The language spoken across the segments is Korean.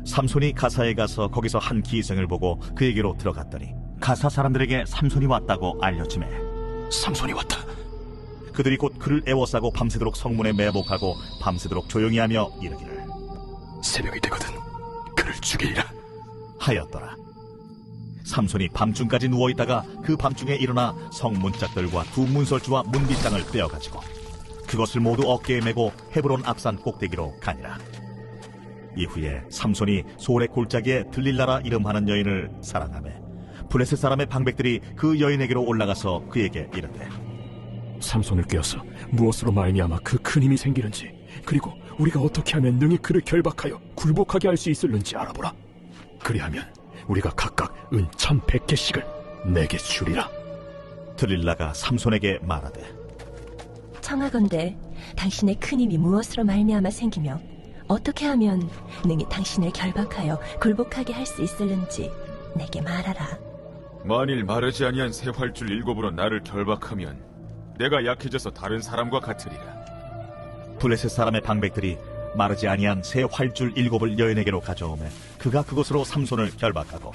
삼손이 가사에 가서 거기서 한 기생을 보고 그에게로 들어갔더니 가사 사람들에게 삼손이 왔다고 알려지매 삼손이 왔다. 그들이 곧 그를 애워싸고 밤새도록 성문에 매복하고 밤새도록 조용히 하며 이르기를 새벽이 되거든 그를 죽이리라 하였더라. 삼손이 밤중까지 누워있다가 그 밤중에 일어나 성문짝들과 두 문설주와 문빗장을 빼어가지고 그것을 모두 어깨에 메고 헤브론 앞산 꼭대기로 가니라. 이후에 삼손이 소울의 골짜기에 들릴라라 이름하는 여인을 사랑하며 블레셋 사람의 방백들이 그 여인에게로 올라가서 그에게 이르되 삼손을 깨어서 무엇으로 말미암아 그 큰 힘이 생기는지, 그리고 우리가 어떻게 하면 능히 그를 결박하여 굴복하게 할 수 있을는지 알아보라. 그리하면 우리가 각각 은 1100개씩을 내게 주리라. 들릴라가 삼손에게 말하되 청하건대 당신의 큰 힘이 무엇으로 말미암아 생기며 어떻게 하면 능히 당신을 결박하여 굴복하게 할 수 있을는지 내게 말하라. 만일 마르지 아니한 새 활줄 7으로 나를 결박하면 내가 약해져서 다른 사람과 같으리라. 블레셋 사람의 방백들이 마르지 아니한 새 활줄 7을 여인에게로 가져오매 그가 그것으로 삼손을 결박하고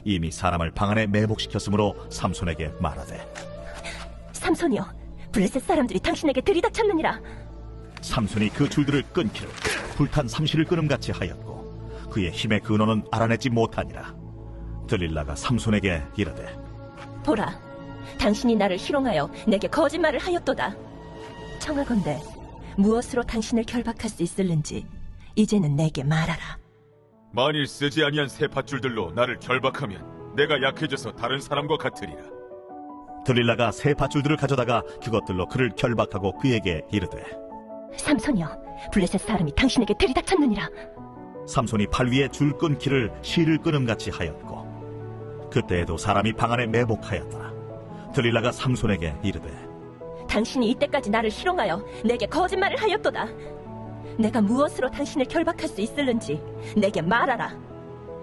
이미 사람을 방 안에 매복시켰으므로 삼손에게 말하되 삼손이여, 블레셋 사람들이 당신에게 들이닥쳤느니라. 삼손이 그 줄들을 끊기를 불탄 삼시를 끊음같이 하였고 그의 힘의 근원은 알아내지 못하니라. 들릴라가 삼손에게 이르되 보라, 당신이 나를 희롱하여 내게 거짓말을 하였도다. 청하건대 무엇으로 당신을 결박할 수 있을는지 이제는 내게 말하라. 만일 쓰지 아니한 새 밧줄들로 나를 결박하면 내가 약해져서 다른 사람과 같으리라. 들릴라가 새 밧줄들을 가져다가 그것들로 그를 결박하고 그에게 이르되 삼손이여, 블레셋 사람이 당신에게 들이닥쳤느니라. 삼손이 팔 위에 줄 끊기를 실을 끊음같이 하였고 그때에도 사람이 방 안에 매복하였더라. 들릴라가 삼손에게 이르되 당신이 이때까지 나를 희롱하여 내게 거짓말을 하였도다. 내가 무엇으로 당신을 결박할 수 있을는지 내게 말하라.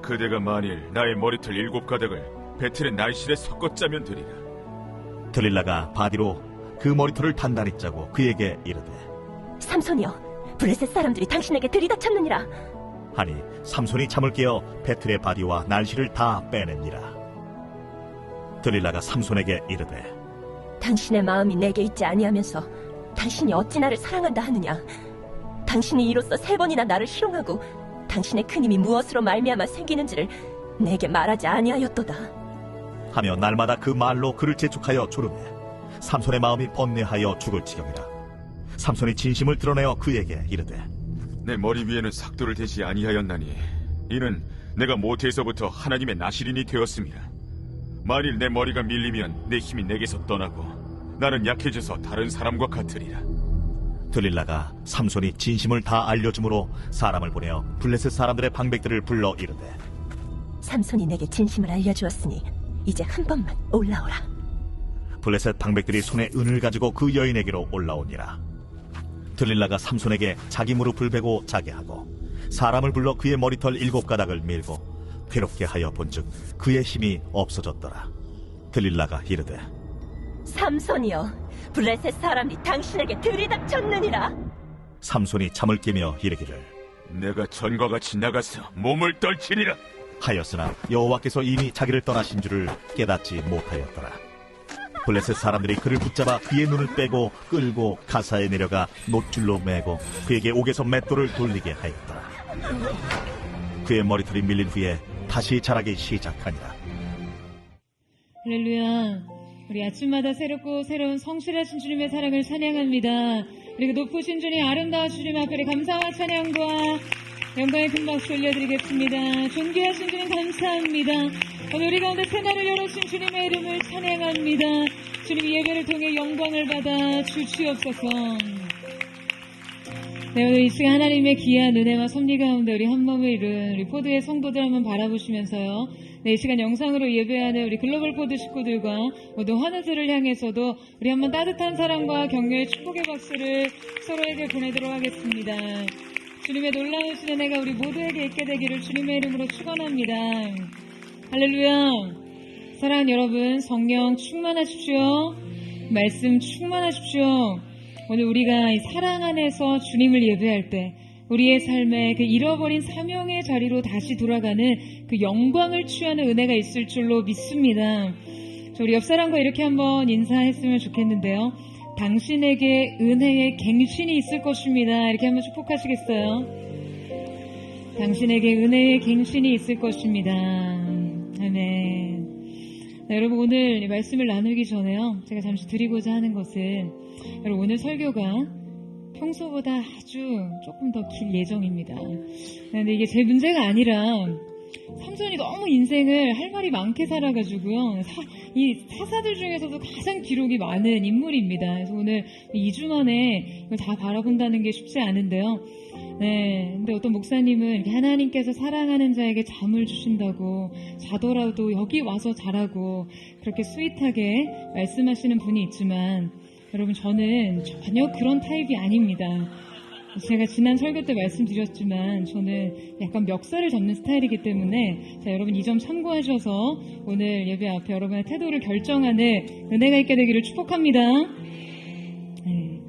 그대가 만일 나의 머리털 7가닥을 배틀의 날실에 섞어 짜면 되리라. 들릴라가 바디로 그 머리털을 단단히 짜고 그에게 이르되 삼손이여, 블레셋 사람들이 당신에게 들이닥쳤느니라. 하니 삼손이 잠을 깨어 배틀의 바디와 날씨를 다 빼냅니라. 들릴라가 삼손에게 이르되 당신의 마음이 내게 있지 아니하면서 당신이 어찌 나를 사랑한다 하느냐. 당신이 이로써 3번이나 나를 희롱하고 당신의 큰 힘이 무엇으로 말미암아 생기는지를 내게 말하지 아니하였도다. 하며 날마다 그 말로 그를 재촉하여 조르매 삼손의 마음이 번뇌하여 죽을 지경이라. 삼손이 진심을 드러내어 그에게 이르되 내 머리 위에는 삭도를 대지 아니하였나니 이는 내가 모태에서부터 하나님의 나실인이 되었음이라. 만일 내 머리가 밀리면 내 힘이 내게서 떠나고 나는 약해져서 다른 사람과 같으리라. 들릴라가 삼손이 진심을 다 알려주므로 사람을 보내어 블레셋 사람들의 방백들을 불러 이르되 삼손이 내게 진심을 알려주었으니 이제 한 번만 올라오라. 블레셋 방백들이 손에 은을 가지고 그 여인에게로 올라오니라. 들릴라가 삼손에게 자기 무릎을 베고 자게 하고 사람을 불러 그의 머리털 7가닥을 밀고 괴롭게 하여 본즉 그의 힘이 없어졌더라. 들릴라가 이르되 삼손이여, 블레셋 사람이 당신에게 들이닥쳤느니라. 삼손이 잠을 깨며 이르기를 내가 전과 같이 나가서 몸을 떨치리라 하였으나 여호와께서 이미 자기를 떠나신 줄을 깨닫지 못하였더라. 블레셋 사람들이 그를 붙잡아 그의 눈을 빼고 끌고 가사에 내려가 놋줄로 매고 그에게 옥에서 맷돌을 돌리게 하였더라. 그의 머리털이 밀린 후에 다시 자라기 시작하니라. 할렐루야. 우리 아침마다 새롭고 새로운 성실하신 주님의 사랑을 찬양합니다. 그리고 높으신 주님, 아름다운 주님 앞에 감사와 찬양과 영광의 큰 박수 올려드리겠습니다. 존귀하신 주님 감사합니다. 오늘 우리 가운데 새날을 열어주신 주님의 이름을 찬양합니다. 주님 예배를 통해 영광을 받아 주시옵소서. 네, 오늘 이 시간 하나님의 귀한 은혜와 섭리 가운데 우리 한 몸을 이룬 우리 포드의 성도들 한번 바라보시면서요. 네, 이 시간 영상으로 예배하는 우리 글로벌 포드 식구들과 모두 환우들을 향해서도 우리 한번 따뜻한 사랑과 격려의 축복의 박수를 서로에게 보내도록 하겠습니다. 주님의 놀라우신 은혜가 우리 모두에게 있게 되기를 주님의 이름으로 축원합니다. 할렐루야. 사랑하는 여러분, 성령 충만하십시오. 말씀 충만하십시오. 오늘 우리가 이 사랑 안에서 주님을 예배할 때 우리의 삶에 그 잃어버린 사명의 자리로 다시 돌아가는 그 영광을 취하는 은혜가 있을 줄로 믿습니다. 우리 옆 사람과 이렇게 한번 인사했으면 좋겠는데요. 당신에게 은혜의 갱신이 있을 것입니다. 이렇게 한번 축복하시겠어요? 당신에게 은혜의 갱신이 있을 것입니다. 아멘. 네, 여러분 오늘 이 말씀을 나누기 전에요. 제가 잠시 드리고자 하는 것은 여러분 오늘 설교가 평소보다 아주 조금 더 길 예정입니다. 근데 이게 제 문제가 아니라 삼손이 너무 인생을 할 말이 많게 살아가지고요. 이 사사들 중에서도 가장 기록이 많은 인물입니다. 그래서 오늘 2주 만에 이걸 다 바라본다는 게 쉽지 않은데요. 네, 근데 어떤 목사님은 이렇게 하나님께서 사랑하는 자에게 잠을 주신다고 자더라도 여기 와서 자라고 그렇게 스윗하게 말씀하시는 분이 있지만 여러분 저는 전혀 그런 타입이 아닙니다. 제가 지난 설교 때 말씀드렸지만 저는 약간 멱살을 잡는 스타일이기 때문에 자, 여러분 이 점 참고하셔서 오늘 예배 앞에 여러분의 태도를 결정하는 은혜가 있게 되기를 축복합니다. 네.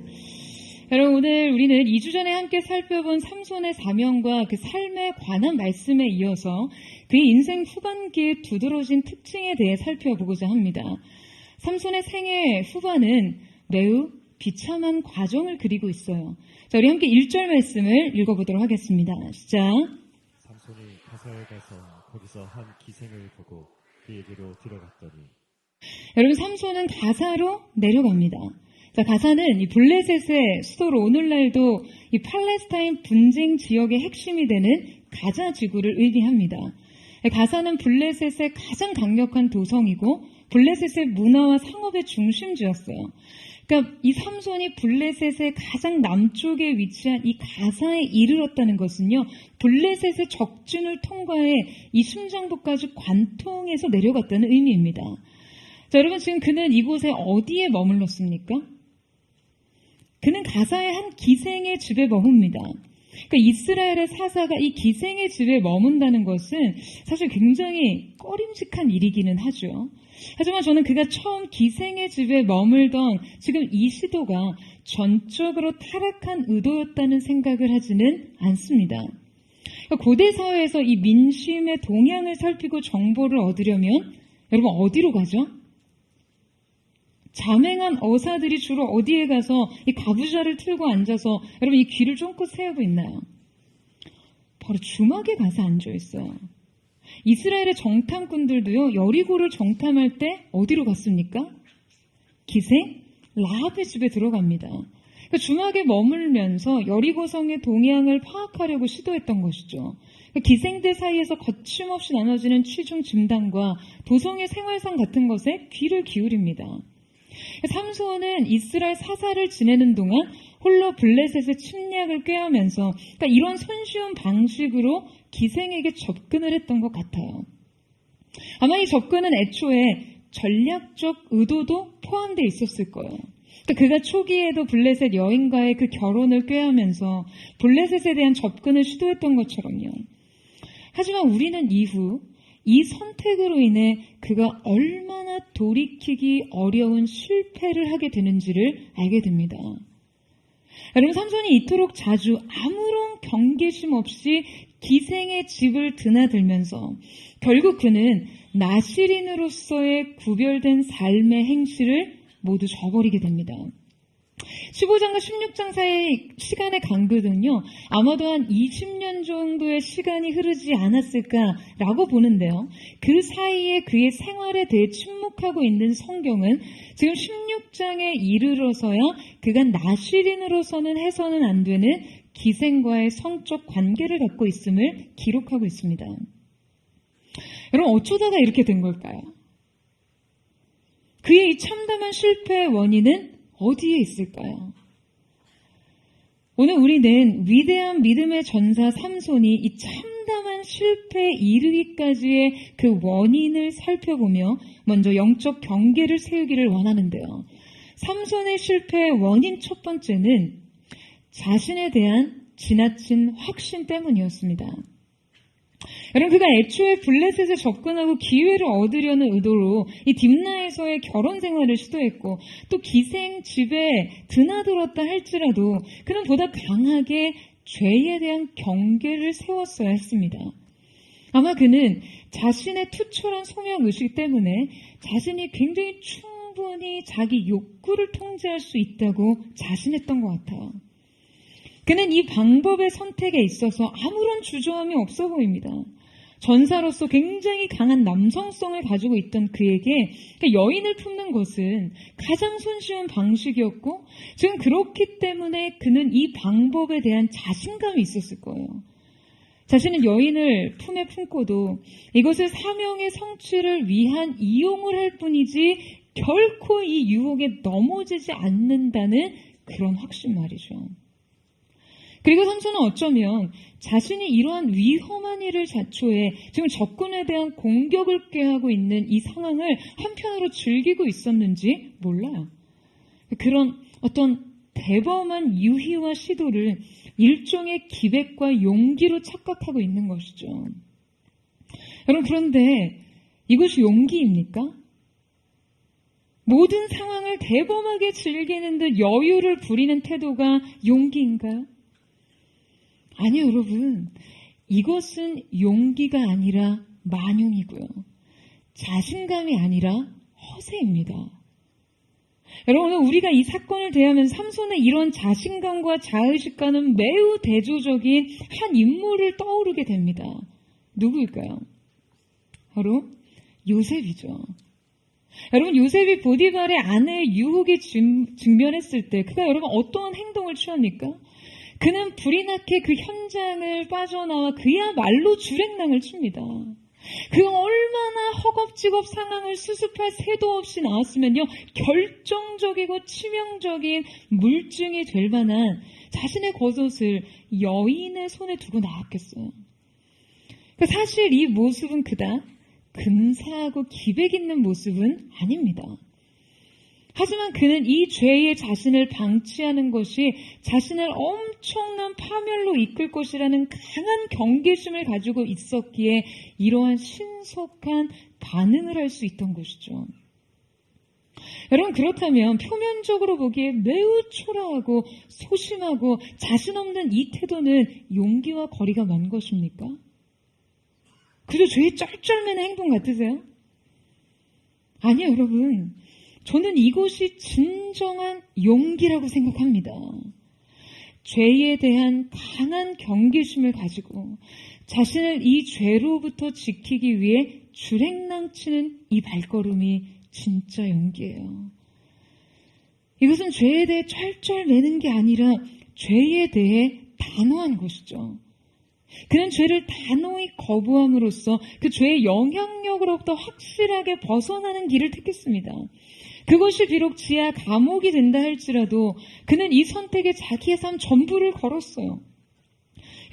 여러분 오늘 우리는 2주 전에 함께 살펴본 삼손의 사명과 그 삶에 관한 말씀에 이어서 그의 인생 후반기에 두드러진 특징에 대해 살펴보고자 합니다. 삼손의 생애 후반은 매우 비참한 과정을 그리고 있어요. 자, 우리 함께 1절 말씀을 읽어보도록 하겠습니다. 시작. 삼손이 가사에 가서 거기서 한 기생을 보고 그에게로 들어갔더니 여러분 삼손은 가사로 내려갑니다. 자, 가사는 이 블레셋의 수도로 오늘날도 이 팔레스타인 분쟁 지역의 핵심이 되는 가자 지구를 의미합니다. 가사는 블레셋의 가장 강력한 도성이고 블레셋의 문화와 상업의 중심지였어요. 그러니까 이 삼손이 블레셋의 가장 남쪽에 위치한 이 가사에 이르렀다는 것은요, 블레셋의 적진을 통과해 이 심장부까지 관통해서 내려갔다는 의미입니다. 자, 여러분 지금 그는 이곳에 어디에 머물렀습니까? 그는 가사의 한 기생의 집에 머뭅니다. 그러니까 이스라엘의 사사가 이 기생의 집에 머문다는 것은 사실 굉장히 꺼림칙한 일이기는 하죠. 하지만 저는 그가 처음 기생의 집에 머물던 지금 이 시도가 전적으로 타락한 의도였다는 생각을 하지는 않습니다. 그러니까 고대 사회에서 이 민심의 동향을 살피고 정보를 얻으려면 여러분 어디로 가죠? 자맹한 어사들이 주로 어디에 가서 이 가부좌를 틀고 앉아서 여러분 이 귀를 쫑긋 세우고 있나요? 바로 주막에 가서 앉아 있어요. 이스라엘의 정탐꾼들도요, 여리고를 정탐할 때 어디로 갔습니까? 기생 라합의 집에 들어갑니다. 그러니까 주막에 머물면서 여리고성의 동향을 파악하려고 시도했던 것이죠. 그러니까 기생들 사이에서 거침없이 나눠지는 취중 진단과 도성의 생활상 같은 것에 귀를 기울입니다. 삼손은 이스라엘 사사를 지내는 동안 홀로 블레셋의 침략을 꾀하면서 그러니까 이런 손쉬운 방식으로 기생에게 접근을 했던 것 같아요. 아마 이 접근은 애초에 전략적 의도도 포함되어 있었을 거예요. 그러니까 그가 초기에도 블레셋 여인과의 그 결혼을 꾀하면서 블레셋에 대한 접근을 시도했던 것처럼요. 하지만 우리는 이후 이 선택으로 인해 그가 얼마나 돌이키기 어려운 실패를 하게 되는지를 알게 됩니다. 여러분 삼손이 이토록 자주 아무런 경계심 없이 기생의 집을 드나들면서 결국 그는 나시린으로서의 구별된 삶의 행실을 모두 저버리게 됩니다. 15장과 16장 사이의 시간의 간극은요, 아마도 한 20년 정도의 시간이 흐르지 않았을까라고 보는데요. 그 사이에 그의 생활에 대해 침묵하고 있는 성경은 지금 16장에 이르러서야 그가 나시린으로서는 해서는 안 되는 기생과의 성적 관계를 갖고 있음을 기록하고 있습니다. 여러분 어쩌다가 이렇게 된 걸까요? 그의 이 참담한 실패의 원인은 어디에 있을까요? 오늘 우리는 위대한 믿음의 전사 삼손이 이 참담한 실패에 이르기까지의 그 원인을 살펴보며 먼저 영적 경계를 세우기를 원하는데요. 삼손의 실패의 원인 첫 번째는 자신에 대한 지나친 확신 때문이었습니다. 여러분 그가 애초에 블레셋에 접근하고 기회를 얻으려는 의도로 이 딥나에서의 결혼 생활을 시도했고 또 기생 집에 드나들었다 할지라도 그는 보다 강하게 죄에 대한 경계를 세웠어야 했습니다. 아마 그는 자신의 투철한 소명의식 때문에 자신이 굉장히 충분히 자기 욕구를 통제할 수 있다고 자신했던 것 같아요. 그는 이 방법의 선택에 있어서 아무런 주저함이 없어 보입니다. 전사로서 굉장히 강한 남성성을 가지고 있던 그에게 여인을 품는 것은 가장 손쉬운 방식이었고 지금 그렇기 때문에 그는 이 방법에 대한 자신감이 있었을 거예요. 자신은 여인을 품에 품고도 이것을 사명의 성취를 위한 이용을 할 뿐이지 결코 이 유혹에 넘어지지 않는다는 그런 확신 말이죠. 그리고 삼손은 어쩌면 자신이 이러한 위험한 일을 자초해 지금 적군에 대한 공격을 꾀하고 있는 이 상황을 한편으로 즐기고 있었는지 몰라요. 그런 어떤 대범한 유희와 시도를 일종의 기백과 용기로 착각하고 있는 것이죠. 여러분, 그런데 이것이 용기입니까? 모든 상황을 대범하게 즐기는 듯 여유를 부리는 태도가 용기인가요? 아니요, 여러분. 이것은 용기가 아니라 만용이고요. 자신감이 아니라 허세입니다. 여러분, 오늘 우리가 이 사건을 대하면서 삼손의 이런 자신감과 자의식과는 매우 대조적인 한 인물을 떠오르게 됩니다. 누구일까요? 바로 요셉이죠. 여러분, 요셉이 보디발의 아내의 유혹에 직면했을 때 그가 여러분 어떠한 행동을 취합니까? 그는 불이 나게 그 현장을 빠져나와 그야말로 주랭랑을 칩니다. 그가 얼마나 허겁지겁 상황을 수습할 새도 없이 나왔으면요, 결정적이고 치명적인 물증이 될 만한 자신의 겉옷을 여인의 손에 두고 나왔겠어요. 사실 이 모습은 그닥 근사하고 기백 있는 모습은 아닙니다. 하지만 그는 이 죄의 자신을 방치하는 것이 자신을 엄청난 파멸로 이끌 것이라는 강한 경계심을 가지고 있었기에 이러한 신속한 반응을 할 수 있던 것이죠. 여러분, 그렇다면 표면적으로 보기에 매우 초라하고 소심하고 자신 없는 이 태도는 용기와 거리가 먼 것입니까? 그저 죄의 쩔쩔매는 행동 같으세요? 아니요, 여러분. 저는 이것이 진정한 용기라고 생각합니다. 죄에 대한 강한 경계심을 가지고 자신을 이 죄로부터 지키기 위해 주랭랑치는 이 발걸음이 진짜 용기예요. 이것은 죄에 대해 쩔쩔매는 게 아니라 죄에 대해 단호한 것이죠. 그는 죄를 단호히 거부함으로써 그 죄의 영향력으로부터 확실하게 벗어나는 길을 택했습니다. 그것이 비록 지하 감옥이 된다 할지라도 그는 이 선택에 자기의 삶 전부를 걸었어요.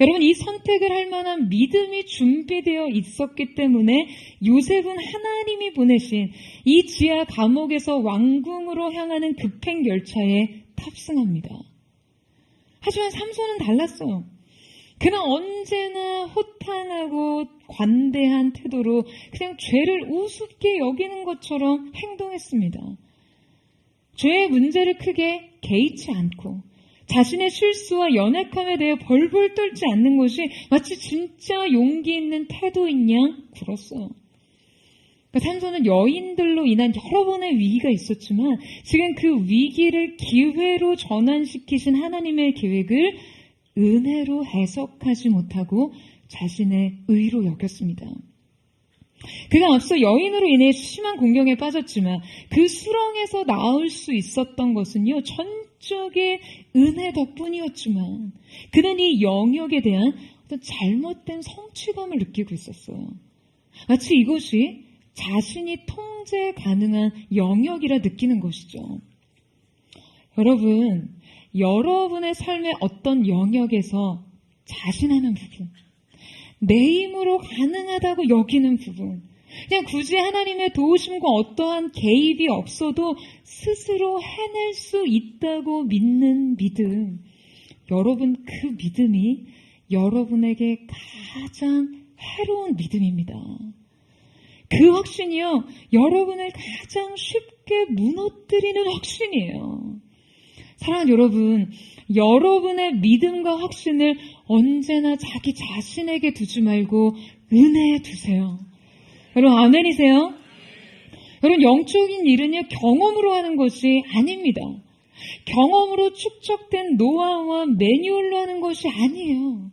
여러분, 이 선택을 할 만한 믿음이 준비되어 있었기 때문에 요셉은 하나님이 보내신 이 지하 감옥에서 왕궁으로 향하는 급행 열차에 탑승합니다. 하지만 삼손은 달랐어요. 그는 언제나 호탕하고 관대한 태도로 그냥 죄를 우습게 여기는 것처럼 행동했습니다. 죄의 문제를 크게 개의치 않고 자신의 실수와 연약함에 대해 벌벌 떨지 않는 것이 마치 진짜 용기 있는 태도인 양 굴었어요. 삼손은 여인들로 인한 여러 번의 위기가 있었지만 지금 그 위기를 기회로 전환시키신 하나님의 계획을 은혜로 해석하지 못하고 자신의 의로 여겼습니다. 그가 앞서 여인으로 인해 심한 공경에 빠졌지만 그 수렁에서 나올 수 있었던 것은요, 전적의 은혜 덕분이었지만 그는 이 영역에 대한 어떤 잘못된 성취감을 느끼고 있었어요. 마치 이것이 자신이 통제 가능한 영역이라 느끼는 것이죠. 여러분, 여러분의 삶의 어떤 영역에서 자신하는 부분, 내 힘으로 가능하다고 여기는 부분, 그냥 굳이 하나님의 도우심과 어떠한 개입이 없어도 스스로 해낼 수 있다고 믿는 믿음, 여러분, 그 믿음이 여러분에게 가장 해로운 믿음입니다. 그 확신이요, 여러분을 가장 쉽게 무너뜨리는 확신이에요. 사랑하는 여러분, 여러분의 믿음과 확신을 언제나 자기 자신에게 두지 말고 은혜에 두세요. 여러분 아멘이세요? 여러분 영적인 일은요 경험으로 하는 것이 아닙니다. 경험으로 축적된 노하우와 매뉴얼로 하는 것이 아니에요.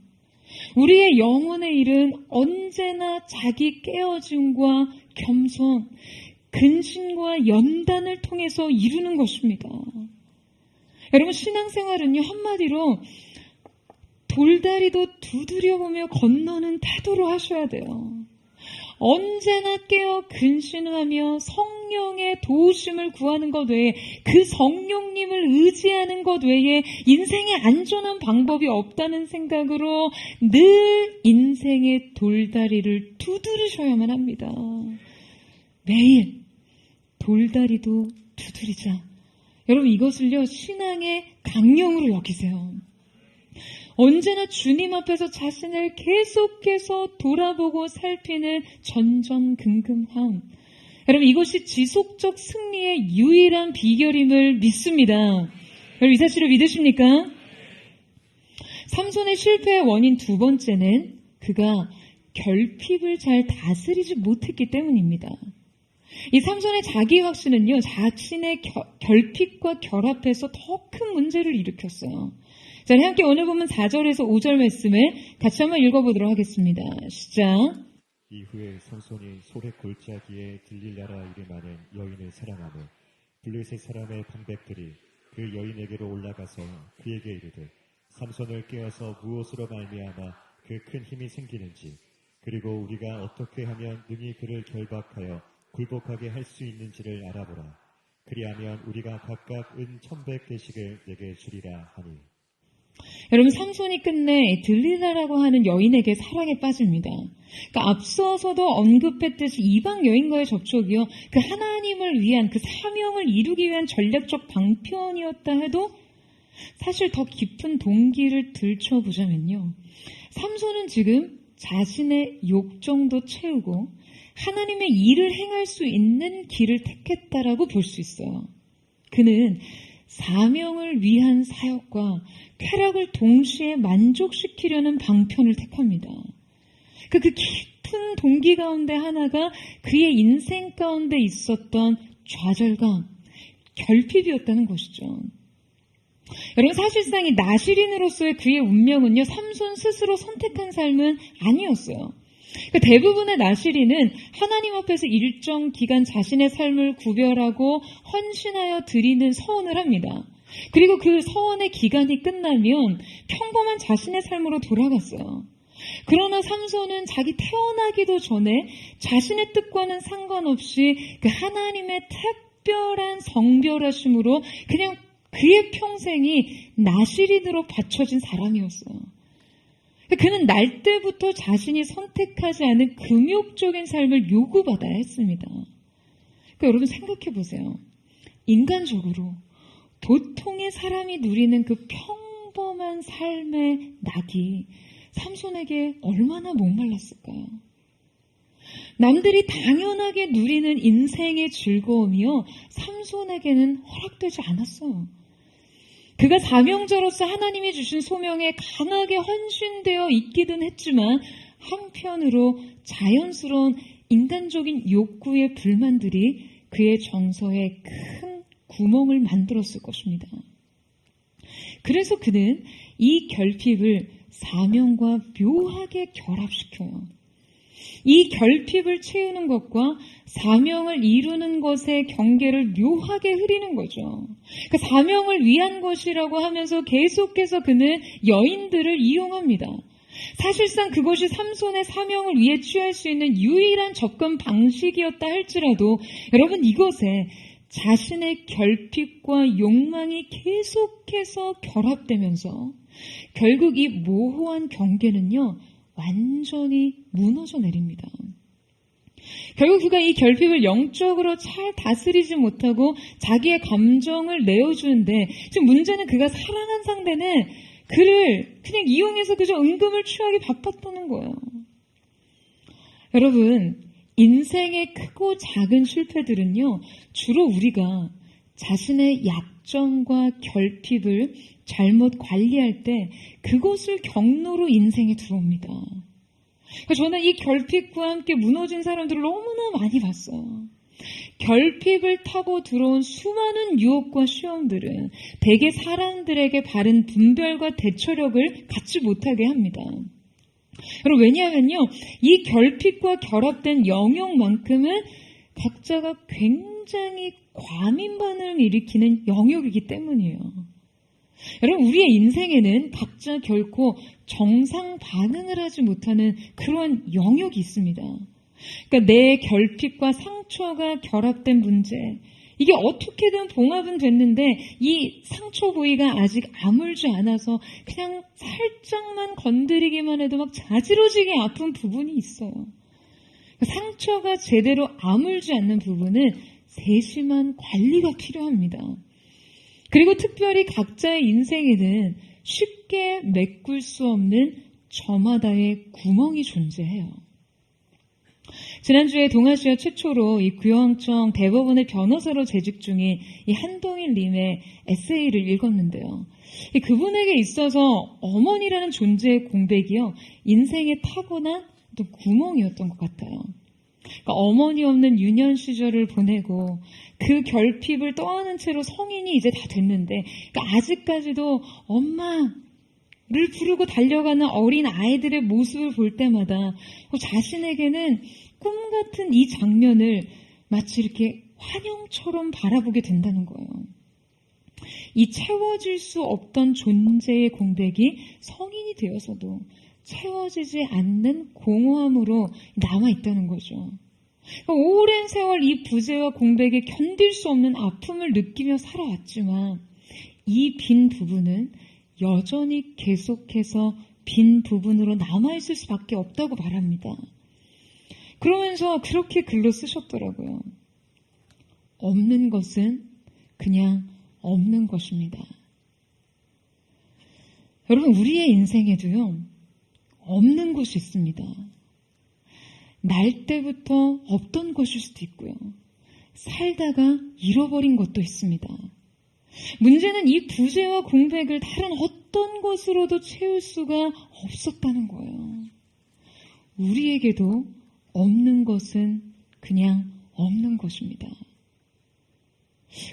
우리의 영혼의 일은 언제나 자기 깨어짐과 겸손, 근신과 연단을 통해서 이루는 것입니다. 여러분 신앙생활은요 한마디로 돌다리도 두드려보며 건너는 태도로 하셔야 돼요. 언제나 깨어 근신하며 성령의 도우심을 구하는 것 외에 그 성령님을 의지하는 것 외에 인생에 안전한 방법이 없다는 생각으로 늘 인생의 돌다리를 두드리셔야만 합니다. 매일 돌다리도 두드리자. 여러분 이것을요 신앙의 강령으로 여기세요. 언제나 주님 앞에서 자신을 계속해서 돌아보고 살피는 전전긍긍함. 여러분 이것이 지속적 승리의 유일한 비결임을 믿습니다. 여러분 이 사실을 믿으십니까? 삼손의 실패의 원인 두 번째는 그가 결핍을 잘 다스리지 못했기 때문입니다. 이 삼손의 자기 확신은요 자신의 결핍과 결합해서 더 큰 문제를 일으켰어요. 자, 함께 오늘 보면 4절에서 5절 말씀을 같이 한번 읽어보도록 하겠습니다. 시작. 이후에 삼손이 소래 골짜기에 들릴라라 이름하는 여인을 사랑하며 블레셋 사람의 방백들이 그 여인에게로 올라가서 그에게 이르되 삼손을 깨어서 무엇으로 말미암아 그 큰 힘이 생기는지 그리고 우리가 어떻게 하면 능히 그를 결박하여 굴복하게 할 수 있는지를 알아보라. 그리하면 우리가 각각 은 1,100개씩을 내게 주리라 하니. 여러분 삼손이 끝내 들릴라라고 하는 여인에게 사랑에 빠집니다. 그러니까 앞서서도 언급했듯이 이방 여인과의 접촉이요 그 하나님을 위한 그 사명을 이루기 위한 전략적 방편이었다 해도 사실 더 깊은 동기를 들춰보자면요 삼손은 지금 자신의 욕정도 채우고 하나님의 일을 행할 수 있는 길을 택했다라고 볼 수 있어요. 그는 사명을 위한 사역과 쾌락을 동시에 만족시키려는 방편을 택합니다. 그 깊은 동기 가운데 하나가 그의 인생 가운데 있었던 좌절감, 결핍이었다는 것이죠. 여러분 사실상 이 나시린으로서의 그의 운명은요 삼손 스스로 선택한 삶은 아니었어요. 대부분의 나시린은 하나님 앞에서 일정 기간 자신의 삶을 구별하고 헌신하여 드리는 서원을 합니다. 그리고 그 서원의 기간이 끝나면 평범한 자신의 삶으로 돌아갔어요. 그러나 삼손은 자기 태어나기도 전에 자신의 뜻과는 상관없이 그 하나님의 특별한 성별하심으로 그냥 그의 평생이 나시린으로 바쳐진 사람이었어요. 그는 날 때부터 자신이 선택하지 않은 금욕적인 삶을 요구받아야 했습니다. 그러니까 여러분 생각해 보세요. 인간적으로 보통의 사람이 누리는 그 평범한 삶의 낙이 삼손에게 얼마나 목말랐을까요? 남들이 당연하게 누리는 인생의 즐거움이요 삼손에게는 허락되지 않았어요. 그가 사명자로서 하나님이 주신 소명에 강하게 헌신되어 있기는 했지만 한편으로 자연스러운 인간적인 욕구의 불만들이 그의 정서에 큰 구멍을 만들었을 것입니다. 그래서 그는 이 결핍을 사명과 묘하게 결합시켜요. 이 결핍을 채우는 것과 사명을 이루는 것의 경계를 묘하게 흐리는 거죠. 그 사명을 위한 것이라고 하면서 계속해서 그는 여인들을 이용합니다. 사실상 그것이 삼손의 사명을 위해 취할 수 있는 유일한 접근 방식이었다 할지라도 여러분 이것에 자신의 결핍과 욕망이 계속해서 결합되면서 결국 이 모호한 경계는요 완전히 무너져 내립니다. 결국 그가 이 결핍을 영적으로 잘 다스리지 못하고 자기의 감정을 내어주는데 지금 문제는 그가 사랑한 상대는 그를 그냥 이용해서 그저 은금을 취하기 바빴다는 거예요. 여러분 인생의 크고 작은 실패들은요 주로 우리가 자신의 약점과 결핍을 잘못 관리할 때 그것을 경로로 인생에 들어옵니다. 그러니까 저는 이 결핍과 함께 무너진 사람들을 너무나 많이 봤어요. 결핍을 타고 들어온 수많은 유혹과 시험들은 대개 사람들에게 바른 분별과 대처력을 갖지 못하게 합니다. 여러분, 왜냐하면요, 이 결핍과 결합된 영역만큼은 각자가 굉장히 과민 반응을 일으키는 영역이기 때문이에요. 여러분, 우리의 인생에는 각자 결코 정상 반응을 하지 못하는 그러한 영역이 있습니다. 그러니까 내 결핍과 상처가 결합된 문제, 이게 어떻게든 봉합은 됐는데 이 상처 부위가 아직 아물지 않아서 그냥 살짝만 건드리기만 해도 막 자지러지게 아픈 부분이 있어요. 상처가 제대로 아물지 않는 부분은 세심한 관리가 필요합니다. 그리고 특별히 각자의 인생에는 쉽게 메꿀 수 없는 저마다의 구멍이 존재해요. 지난주에 동아시아 최초로 이 구형청 대법원의 변호사로 재직 중인 이 한동일 님의 에세이를 읽었는데요. 그분에게 있어서 어머니라는 존재의 공백이요, 인생의 타고난 또 구멍이었던 것 같아요. 그러니까 어머니 없는 유년 시절을 보내고 그 결핍을 떠안은 채로 성인이 이제 다 됐는데, 그러니까 아직까지도 엄마를 부르고 달려가는 어린 아이들의 모습을 볼 때마다 자신에게는 꿈 같은 이 장면을 마치 이렇게 환영처럼 바라보게 된다는 거예요. 이 채워질 수 없던 존재의 공백이 성인이 되어서도 채워지지 않는 공허함으로 남아있다는 거죠. 오랜 세월 이 부재와 공백에 견딜 수 없는 아픔을 느끼며 살아왔지만 이 빈 부분은 여전히 계속해서 빈 부분으로 남아있을 수밖에 없다고 말합니다. 그러면서 그렇게 글로 쓰셨더라고요. 없는 것은 그냥 없는 것입니다. 여러분, 우리의 인생에도요, 없는 것이 있습니다. 날 때부터 없던 것일 수도 있고요. 살다가 잃어버린 것도 있습니다. 문제는 이 부재와 공백을 다른 어떤 것으로도 채울 수가 없었다는 거예요. 우리에게도 없는 것은 그냥 없는 것입니다.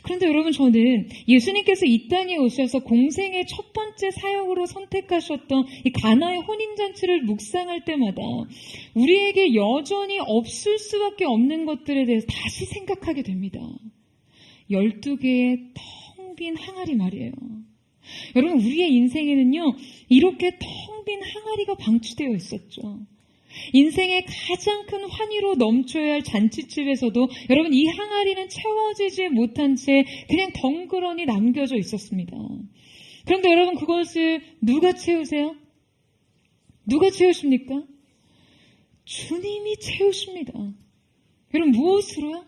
그런데 여러분, 저는 예수님께서 이 땅에 오셔서 공생의 첫 번째 사역으로 선택하셨던 이 가나의 혼인잔치를 묵상할 때마다 우리에게 여전히 없을 수밖에 없는 것들에 대해서 다시 생각하게 됩니다. 12개의 텅 빈 항아리 말이에요. 여러분, 우리의 인생에는요, 이렇게 텅 빈 항아리가 방치되어 있었죠. 인생의 가장 큰 환희로 넘쳐야 할 잔치집에서도 여러분, 이 항아리는 채워지지 못한 채 그냥 덩그러니 남겨져 있었습니다. 그런데 여러분, 그것을 누가 채우세요? 누가 채우십니까? 주님이 채우십니다. 여러분, 무엇으로요?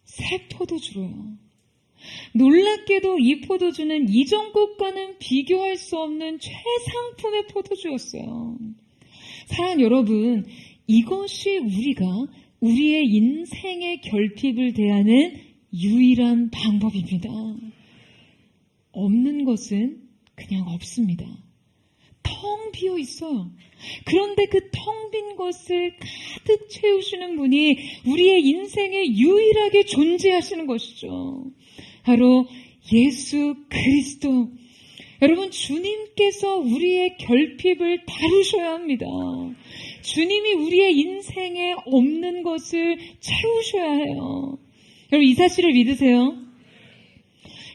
새 포도주로요. 놀랍게도 이 포도주는 이전 것과는 비교할 수 없는 최상품의 포도주였어요. 사랑하는 여러분, 이것이 우리의 인생의 결핍을 대하는 유일한 방법입니다. 없는 것은 그냥 없습니다. 텅 비어 있어요. 그런데 그 텅 빈 것을 가득 채우시는 분이 우리의 인생에 유일하게 존재하시는 것이죠. 바로 예수 그리스도. 여러분, 주님께서 우리의 결핍을 다루셔야 합니다. 주님이 우리의 인생에 없는 것을 채우셔야 해요. 여러분, 이 사실을 믿으세요?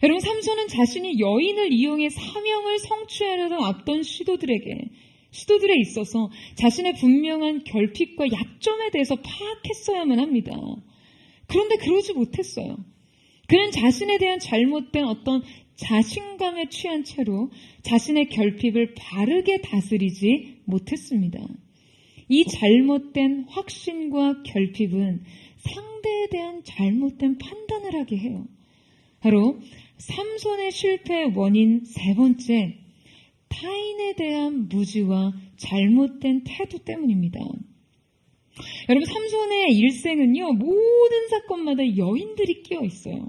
여러분, 삼손은 자신이 여인을 이용해 사명을 성취하려던 앞던 시도들에 있어서 자신의 분명한 결핍과 약점에 대해서 파악했어야만 합니다. 그런데 그러지 못했어요. 그는 자신에 대한 잘못된 어떤 자신감에 취한 채로 자신의 결핍을 바르게 다스리지 못했습니다. 이 잘못된 확신과 결핍은 상대에 대한 잘못된 판단을 하게 해요. 바로 삼손의 실패의 원인 세 번째, 타인에 대한 무지와 잘못된 태도 때문입니다. 여러분, 삼손의 일생은요, 모든 사건마다 여인들이 끼어 있어요.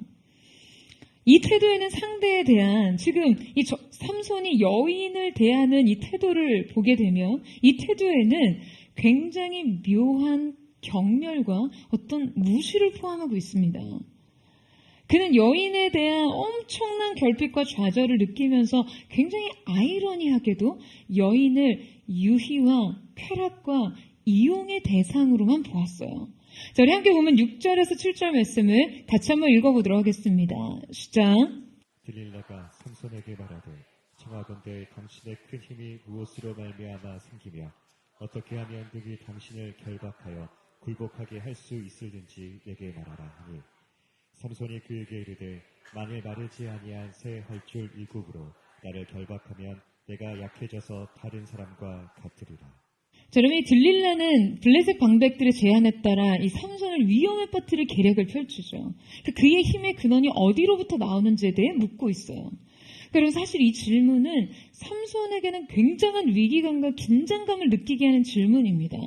이 태도에는 상대에 대한 지금 삼손이 여인을 대하는 이 태도를 보게 되면 이 태도에는 굉장히 묘한 경멸과 어떤 무시를 포함하고 있습니다. 그는 여인에 대한 엄청난 결핍과 좌절을 느끼면서 굉장히 아이러니하게도 여인을 유희와 쾌락과 이용의 대상으로만 보았어요. 자, 우리 함께 보면 6절에서 7절 말씀을 같이 한번 읽어보도록 하겠습니다. 시작. 들릴라가 삼손에게 말하되 청하건대 당신의 큰 힘이 무엇으로 말미암아 생기며 어떻게 하면 능히 당신을 결박하여 굴복하게 할 수 있을는지 내게 말하라 하니 삼손이 그에게 이르되 만일 마르지 아니한 새 헐줄 일곱으로 나를 결박하면 내가 약해져서 다른 사람과 같으리라. 자, 여러분, 이 들릴라는 블레셋 방백들의 제안에 따라 이 삼손을 위험에 빠뜨릴 계략을 펼치죠. 그의 힘의 근원이 어디로부터 나오는지에 대해 묻고 있어요. 그리고 사실 이 질문은 삼손에게는 굉장한 위기감과 긴장감을 느끼게 하는 질문입니다.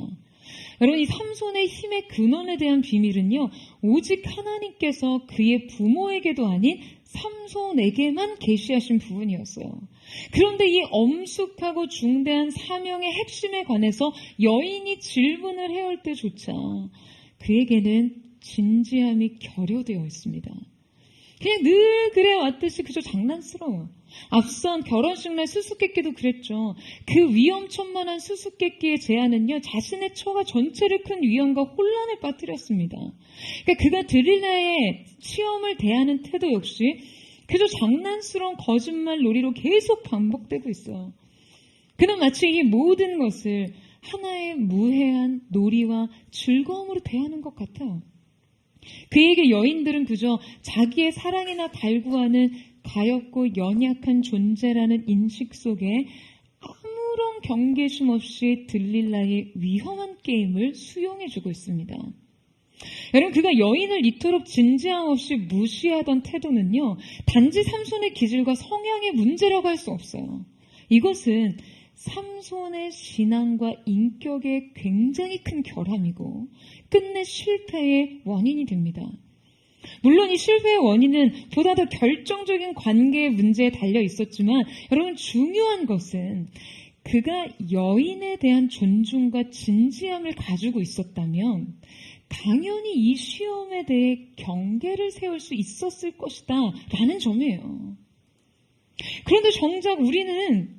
여러분, 이 삼손의 힘의 근원에 대한 비밀은요, 오직 하나님께서 그의 부모에게도 아닌 삼손에게만 계시하신 부분이었어요. 그런데 이 엄숙하고 중대한 사명의 핵심에 관해서 여인이 질문을 해올 때조차 그에게는 진지함이 결여되어 있습니다. 그냥 늘 그래왔듯이 그저 장난스러워. 앞선 결혼식 날 수수께끼도 그랬죠. 그 위험천만한 수수께끼의 제안은요, 자신의 처가 전체를 큰 위험과 혼란에 빠뜨렸습니다. 그러니까 그가 들릴라의 시험을 대하는 태도 역시 그저 장난스러운 거짓말 놀이로 계속 반복되고 있어요. 그는 마치 이 모든 것을 하나의 무해한 놀이와 즐거움으로 대하는 것 같아요. 그에게 여인들은 그저 자기의 사랑이나 발구하는 가엾고 연약한 존재라는 인식 속에 아무런 경계심 없이 들릴라의 위험한 게임을 수용해주고 있습니다. 여러분, 그가 여인을 이토록 진지함 없이 무시하던 태도는요, 단지 삼손의 기질과 성향의 문제라고 할 수 없어요. 이것은 삼손의 신앙과 인격의 굉장히 큰 결함이고 끝내 실패의 원인이 됩니다. 물론 이 실패의 원인은 보다 더 결정적인 관계의 문제에 달려 있었지만 여러분, 중요한 것은 그가 여인에 대한 존중과 진지함을 가지고 있었다면 당연히 이 시험에 대해 경계를 세울 수 있었을 것이다 라는 점이에요. 그런데 정작 우리는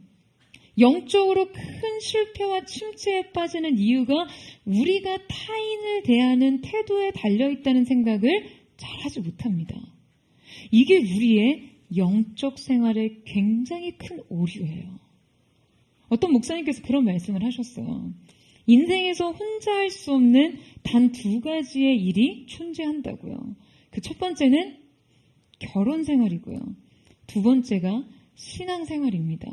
영적으로 큰 실패와 침체에 빠지는 이유가 우리가 타인을 대하는 태도에 달려있다는 생각을 잘하지 못합니다. 이게 우리의 영적 생활에 굉장히 큰 오류예요. 어떤 목사님께서 그런 말씀을 하셨어요. 인생에서 혼자 할 수 없는 단 2가지의 일이 존재한다고요. 그 첫 번째는 결혼 생활이고요. 2번째가 신앙 생활입니다.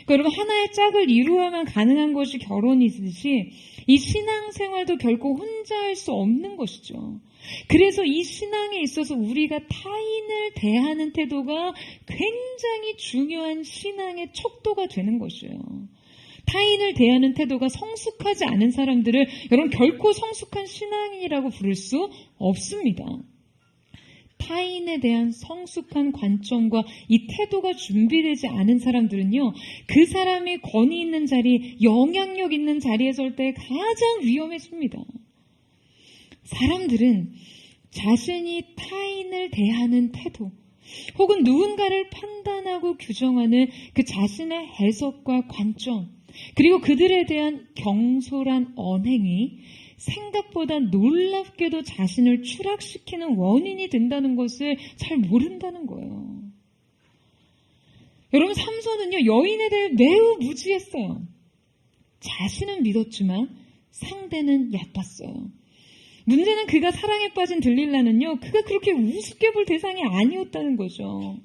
그러니까 여러분, 하나의 짝을 이루어야만 가능한 것이 결혼이듯이 이 신앙생활도 결코 혼자 할 수 없는 것이죠. 그래서 이 신앙에 있어서 우리가 타인을 대하는 태도가 굉장히 중요한 신앙의 척도가 되는 것이에요. 타인을 대하는 태도가 성숙하지 않은 사람들을 여러분 결코 성숙한 신앙이라고 부를 수 없습니다. 타인에 대한 성숙한 관점과 이 태도가 준비되지 않은 사람들은요, 그 사람이 권위 있는 자리, 영향력 있는 자리에 설 때 가장 위험해집니다. 사람들은 자신이 타인을 대하는 태도, 혹은 누군가를 판단하고 규정하는 그 자신의 해석과 관점, 그리고 그들에 대한 경솔한 언행이 생각보다 놀랍게도 자신을 추락시키는 원인이 된다는 것을 잘 모른다는 거예요. 여러분, 삼손은요, 여인에 대해 매우 무지했어요. 자신은 믿었지만 상대는 얕봤어요. 문제는 그가 사랑에 빠진 들릴라는요, 그가 그렇게 우습게 볼 대상이 아니었다는 거죠.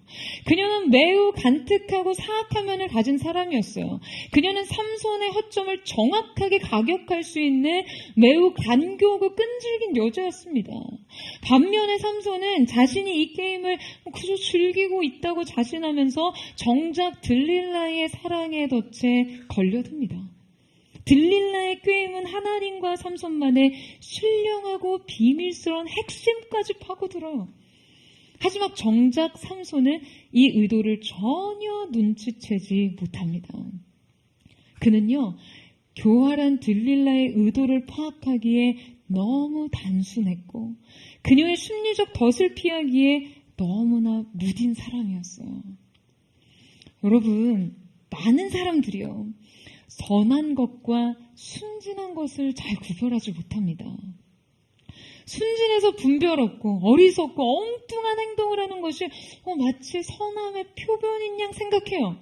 그녀는 매우 간특하고 사악한 면을 가진 사람이었어요. 그녀는 삼손의 허점을 정확하게 가격할 수 있는 매우 간교하고 끈질긴 여자였습니다. 반면에 삼손은 자신이 이 게임을 그저 즐기고 있다고 자신하면서 정작 들릴라의 사랑의 덫에 걸려듭니다. 들릴라의 꾀임은 삼손만의 신령하고 비밀스러운 핵심까지 파고들어요. 하지만 정작 삼손은 이 의도를 전혀 눈치채지 못합니다. 그는요, 교활한 들릴라의 의도를 파악하기에 너무 단순했고 그녀의 심리적 덫을 피하기에 너무나 무딘 사람이었어요. 여러분, 많은 사람들이요, 선한 것과 순진한 것을 잘 구별하지 못합니다. 순진해서 분별 없고 어리석고 엉뚱한 행동을 하는 것이 마치 선함의 표본인 양 생각해요.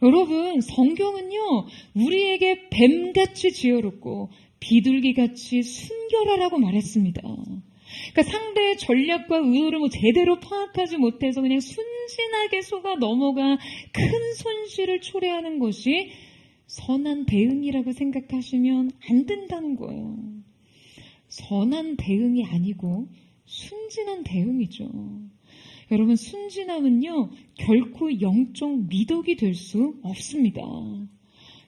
여러분, 성경은요, 우리에게 뱀같이 지혜롭고 비둘기같이 순결하라고 말했습니다. 그러니까 상대의 전략과 의도를 제대로 파악하지 못해서 그냥 순진하게 속아 넘어가 큰 손실을 초래하는 것이 선한 대응이라고 생각하시면 안 된다는 거예요. 선한 대응이 아니고 순진한 대응이죠. 여러분, 순진함은요, 결코 영적 미덕이 될 수 없습니다.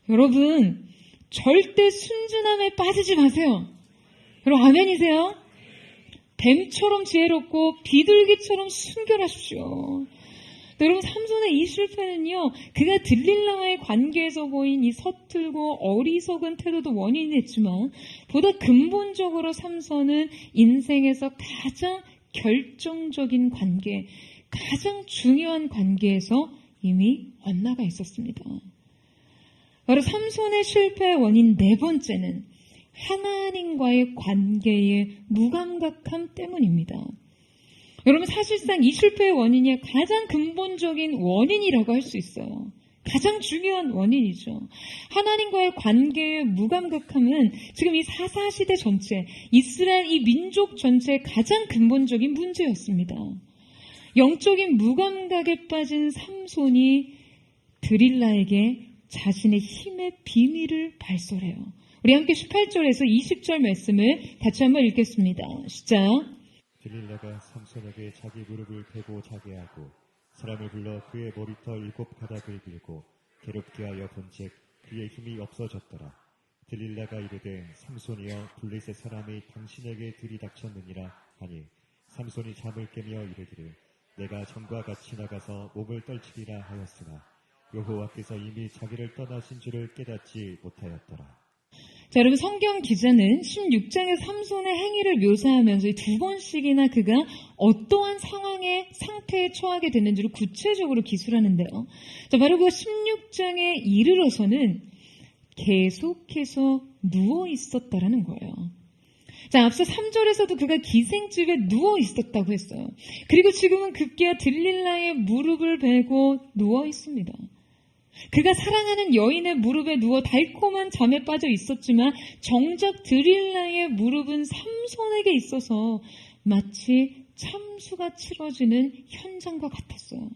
여러분, 절대 순진함에 빠지지 마세요. 여러분, 아멘이세요? 뱀처럼 지혜롭고 비둘기처럼 순결하십시오. 여러분, 삼손의 이 실패는요, 그가 들릴라와의 관계에서 보인 이 서툴고 어리석은 태도도 원인이 됐지만 보다 근본적으로 삼손은 인생에서 가장 결정적인 관계, 가장 중요한 관계에서 이미 엇나가 있었습니다. 바로 삼손의 실패의 원인 네 번째는 하나님과의 관계의 무감각함 때문입니다. 여러분, 사실상 이 실패의 원인이 가장 근본적인 원인이라고 할 수 있어요. 가장 중요한 원인이죠. 하나님과의 관계의 무감각함은 지금 이 사사시대 전체, 이스라엘 이 민족 전체의 가장 근본적인 문제였습니다. 영적인 무감각에 빠진 삼손이 드릴라에게 자신의 힘의 비밀을 발설해요. 우리 함께 18절에서 20절 말씀을 같이 한번 읽겠습니다. 시작. 들릴라가 삼손에게 자기 무릎을 베고 자게 하고 사람을 불러 그의 머리터 7가닥을 밀고 괴롭게 하여 본즉 그의 힘이 없어졌더라. 들릴라가 이르되 삼손이여 블레셋 사람이 당신에게 들이닥쳤느니라 하니 삼손이 잠을 깨며 이르기를 내가 전과 같이 나가서 몸을 떨치리라 하였으나 여호와께서 이미 자기를 떠나신 줄을 깨닫지 못하였더라. 자, 여러분, 성경 기자는 16장의 삼손의 행위를 묘사하면서 두 번씩이나 그가 어떠한 상태에 처하게 됐는지를 구체적으로 기술하는데요. 자, 바로 그 16장에 이르러서는 계속해서 누워 있었다라는 거예요. 자, 앞서 3절에서도 그가 기생집에 누워 있었다고 했어요. 그리고 지금은 급기야 들릴라의 무릎을 베고 누워 있습니다. 그가 사랑하는 여인의 무릎에 누워 달콤한 잠에 빠져 있었지만 정작 드릴라의 무릎은 삼손에게 있어서 마치 참수가 치러지는 현장과 같았어요.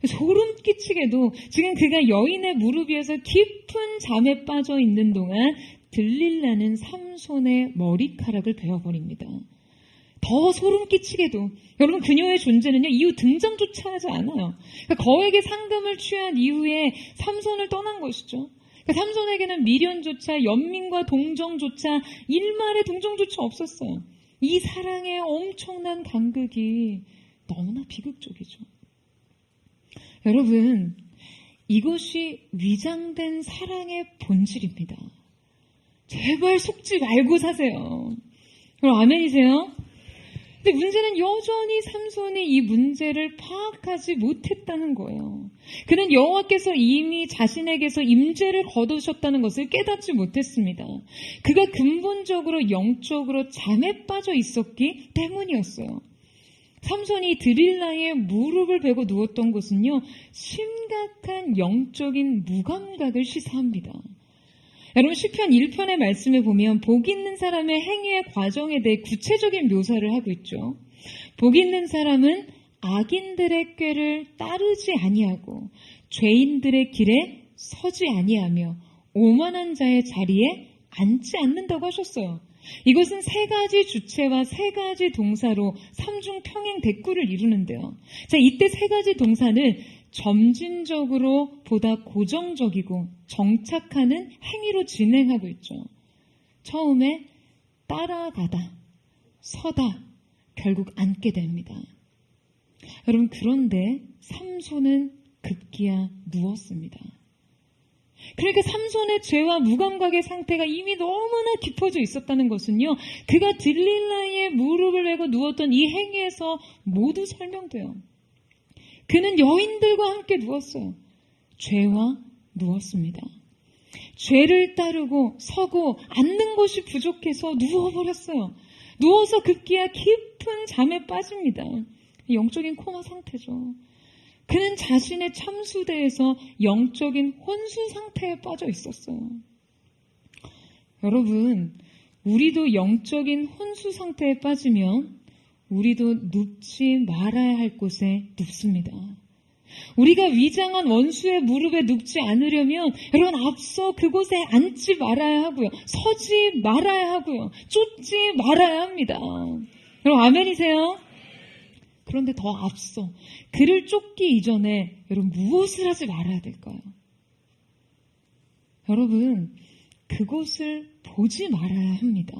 소름 끼치게도 지금 그가 여인의 무릎 위에서 깊은 잠에 빠져 있는 동안 들릴라는 삼손의 머리카락을 베어버립니다. 더 소름 끼치게도 여러분, 그녀의 존재는요, 이후 등장조차 하지 않아요. 그러니까 거액의 상금을 취한 이후에 삼손을 떠난 것이죠. 그러니까 삼손에게는 미련조차, 연민과 동정조차, 일말의 동정조차 없었어요. 이 사랑의 엄청난 간극이 너무나 비극적이죠. 여러분, 이것이 위장된 사랑의 본질입니다. 제발 속지 말고 사세요. 그럼 아멘이세요? 근데 문제는 여전히 삼손이 이 문제를 파악하지 못했다는 거예요. 그는 여호와께서 이미 자신에게서 임재를 거두셨다는 것을 깨닫지 못했습니다. 그가 근본적으로 영적으로 잠에 빠져 있었기 때문이었어요. 삼손이 드릴라의 무릎을 베고 누웠던 것은요, 심각한 영적인 무감각을 시사합니다. 여러분, 시편 1편의 말씀에 보면 복 있는 사람의 행위의 과정에 대해 구체적인 묘사를 하고 있죠. 복 있는 사람은 악인들의 꾀를 따르지 아니하고 죄인들의 길에 서지 아니하며 오만한 자의 자리에 앉지 않는다고 하셨어요. 이것은 세 가지 주체와 세 가지 동사로 삼중 평행 대꾸를 이루는데요. 자, 이때 세 가지 동사는 점진적으로 보다 고정적이고 정착하는 행위로 진행하고 있죠. 처음에 따라가다, 서다, 결국 앉게 됩니다. 여러분, 그런데 삼손은 급기야 누웠습니다. 그러니까 삼손의 죄와 무감각의 상태가 이미 너무나 깊어져 있었다는 것은요, 그가 들릴라의 무릎을 베고 누웠던 이 행위에서 모두 설명돼요. 그는 여인들과 함께 누웠어요. 죄와 누웠습니다. 죄를 따르고 서고 앉는 것이 부족해서 누워버렸어요. 누워서 급기야 깊은 잠에 빠집니다. 영적인 코마 상태죠. 그는 자신의 참수대에서 영적인 혼수 상태에 빠져 있었어요. 여러분, 우리도 영적인 혼수 상태에 빠지면 우리도 눕지 말아야 할 곳에 눕습니다. 우리가 위장한 원수의 무릎에 눕지 않으려면 여러분, 앞서 그곳에 앉지 말아야 하고요. 서지 말아야 하고요. 쫓지 말아야 합니다. 여러분, 아멘이세요? 그런데 더 앞서 그를 쫓기 이전에 여러분, 무엇을 하지 말아야 될까요? 여러분, 그곳을 보지 말아야 합니다.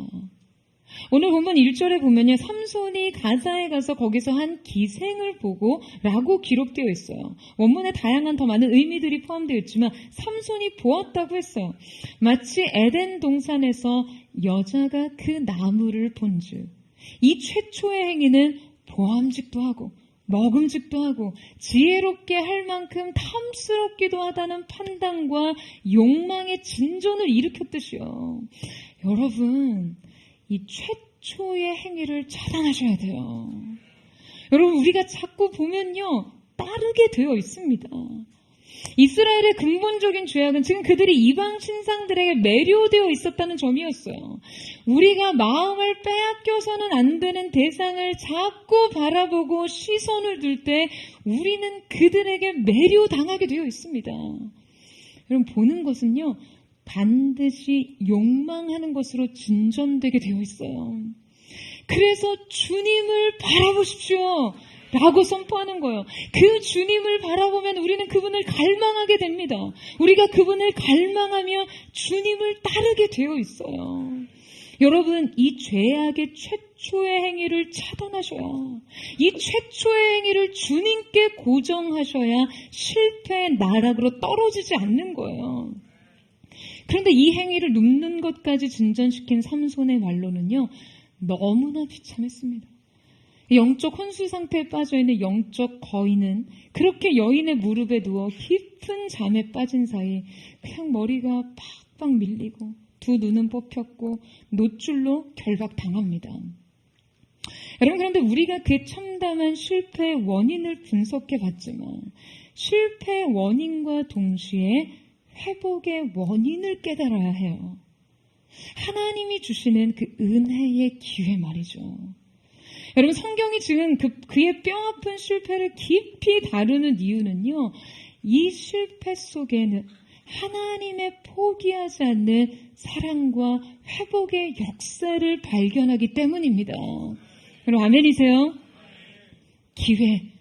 오늘 본문 1절에 보면요, 삼손이 가사에 가서 거기서 한 기생을 보고 라고 기록되어 있어요. 원문에 다양한 더 많은 의미들이 포함되어 있지만 삼손이 보았다고 했어요. 마치 에덴 동산에서 여자가 그 나무를 본즉, 이 최초의 행위는 보암직도 하고 먹음직도 하고 지혜롭게 할 만큼 탐스럽기도 하다는 판단과 욕망의 진전을 일으켰듯이요. 여러분, 이 최초의 행위를 차단하셔야 돼요. 여러분, 우리가 자꾸 보면요, 따르게 되어 있습니다. 이스라엘의 근본적인 죄악은 지금 그들이 이방 신상들에게 매료되어 있었다는 점이었어요. 우리가 마음을 빼앗겨서는 안 되는 대상을 자꾸 바라보고 시선을 둘 때 우리는 그들에게 매료당하게 되어 있습니다. 여러분, 보는 것은요, 반드시 욕망하는 것으로 진전되게 되어 있어요. 그래서 주님을 바라보십시오 라고 선포하는 거예요. 그 주님을 바라보면 우리는 그분을 갈망하게 됩니다. 우리가 그분을 갈망하며 주님을 따르게 되어 있어요. 여러분, 이 죄악의 최초의 행위를 차단하셔야, 이 최초의 행위를 주님께 고정하셔야 실패의 나락으로 떨어지지 않는 거예요. 그런데 이 행위를 눕는 것까지 진전시킨 삼손의 말로는요, 너무나 비참했습니다. 영적 혼수 상태에 빠져있는 영적 거인은 그렇게 여인의 무릎에 누워 깊은 잠에 빠진 사이 그냥 머리가 팍팍 밀리고 두 눈은 뽑혔고 노줄로 결박당합니다. 여러분, 그런데 우리가 그 참담한 실패의 원인을 분석해 봤지만 실패의 원인과 동시에 회복의 원인을 깨달아야 해요. 하나님이 주시는 그 은혜의 기회 말이죠. 여러분, 성경이 지금 그의 뼈아픈 실패를 깊이 다루는 이유는요, 이 실패 속에는 하나님의 포기하지 않는 사랑과 회복의 역사를 발견하기 때문입니다. 여러분, 아멘이세요? 기회,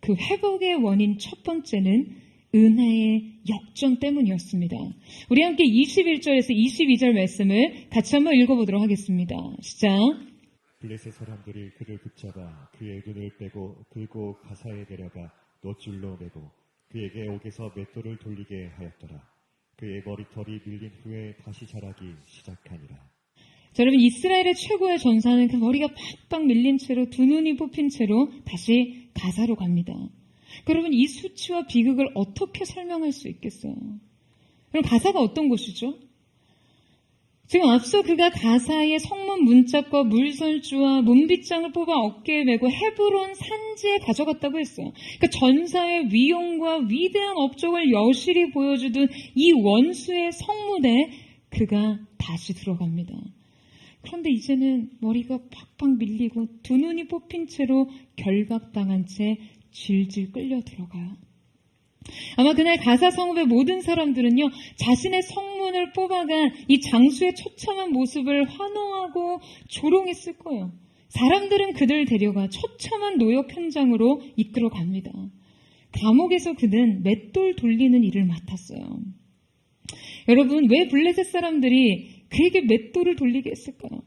그 회복의 원인 첫 번째는 은혜의 역전 때문이었습니다. 우리 함께 21절에서 22절 말씀을 같이 한번 읽어보도록 하겠습니다. 시작. 블레셋 사람들이 그를 붙잡아 그의 눈을 빼고 들고 가사에 데려가 노줄로 매고 그에게 옥에서 맷돌을 돌리게 하였더라. 그의 머리털이 밀린 후에 다시 자라기 시작하니라. 자, 여러분, 이스라엘의 최고의 전사는 그 머리가 팍팍 밀린 채로 두 눈이 뽑힌 채로 다시 가사로 갑니다. 여러분, 이 수치와 비극을 어떻게 설명할 수 있겠어요? 그럼 가사가 어떤 곳이죠? 지금 앞서 그가 가사의 성문 문짝과 물설주와 문빗장을 뽑아 어깨에 메고 헤브론 산지에 가져갔다고 했어요. 그러니까 전사의 위용과 위대한 업적을 여실히 보여주던 이 원수의 성문에 그가 다시 들어갑니다. 그런데 이제는 머리가 팍팍 밀리고 두 눈이 뽑힌 채로 결박당한 채 질질 끌려 들어가요. 아마 그날 가사 성읍의 모든 사람들은요, 자신의 성문을 뽑아간 이 장수의 처참한 모습을 환호하고 조롱했을 거예요. 사람들은 그들을 데려가 처참한 노역 현장으로 이끌어 갑니다. 감옥에서 그는 맷돌 돌리는 일을 맡았어요. 여러분, 왜 블레셋 사람들이 그에게 맷돌을 돌리게 했을까요?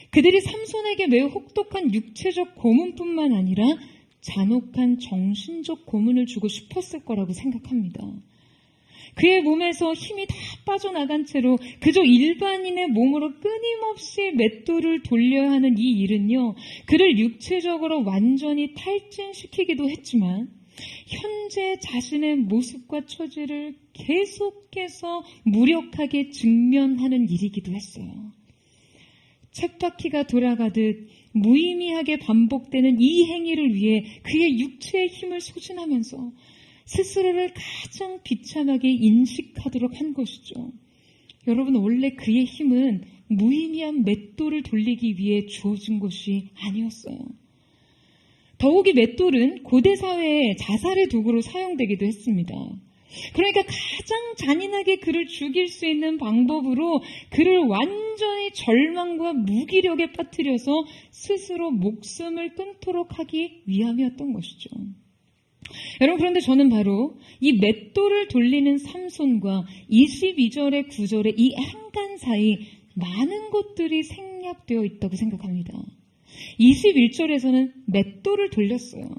그들이 삼손에게 매우 혹독한 육체적 고문뿐만 아니라 잔혹한 정신적 고문을 주고 싶었을 거라고 생각합니다. 그의 몸에서 힘이 다 빠져나간 채로 그저 일반인의 몸으로 끊임없이 맷돌을 돌려야 하는 이 일은요, 그를 육체적으로 완전히 탈진시키기도 했지만 현재 자신의 모습과 처지를 계속해서 무력하게 직면하는 일이기도 했어요. 쳇바퀴가 돌아가듯 무의미하게 반복되는 이 행위를 위해 그의 육체의 힘을 소진하면서 스스로를 가장 비참하게 인식하도록 한 것이죠. 여러분, 원래 그의 힘은 무의미한 맷돌을 돌리기 위해 주어진 것이 아니었어요. 더욱이 맷돌은 고대 사회에 자살의 도구로 사용되기도 했습니다. 그러니까 가장 잔인하게 그를 죽일 수 있는 방법으로 그를 완전히 절망과 무기력에 빠뜨려서 스스로 목숨을 끊도록 하기 위함이었던 것이죠. 여러분, 그런데 저는 바로 이 맷돌을 돌리는 삼손과 22절의 구절의 이 한간 사이 많은 것들이 생략되어 있다고 생각합니다. 21절에서는 맷돌을 돌렸어요.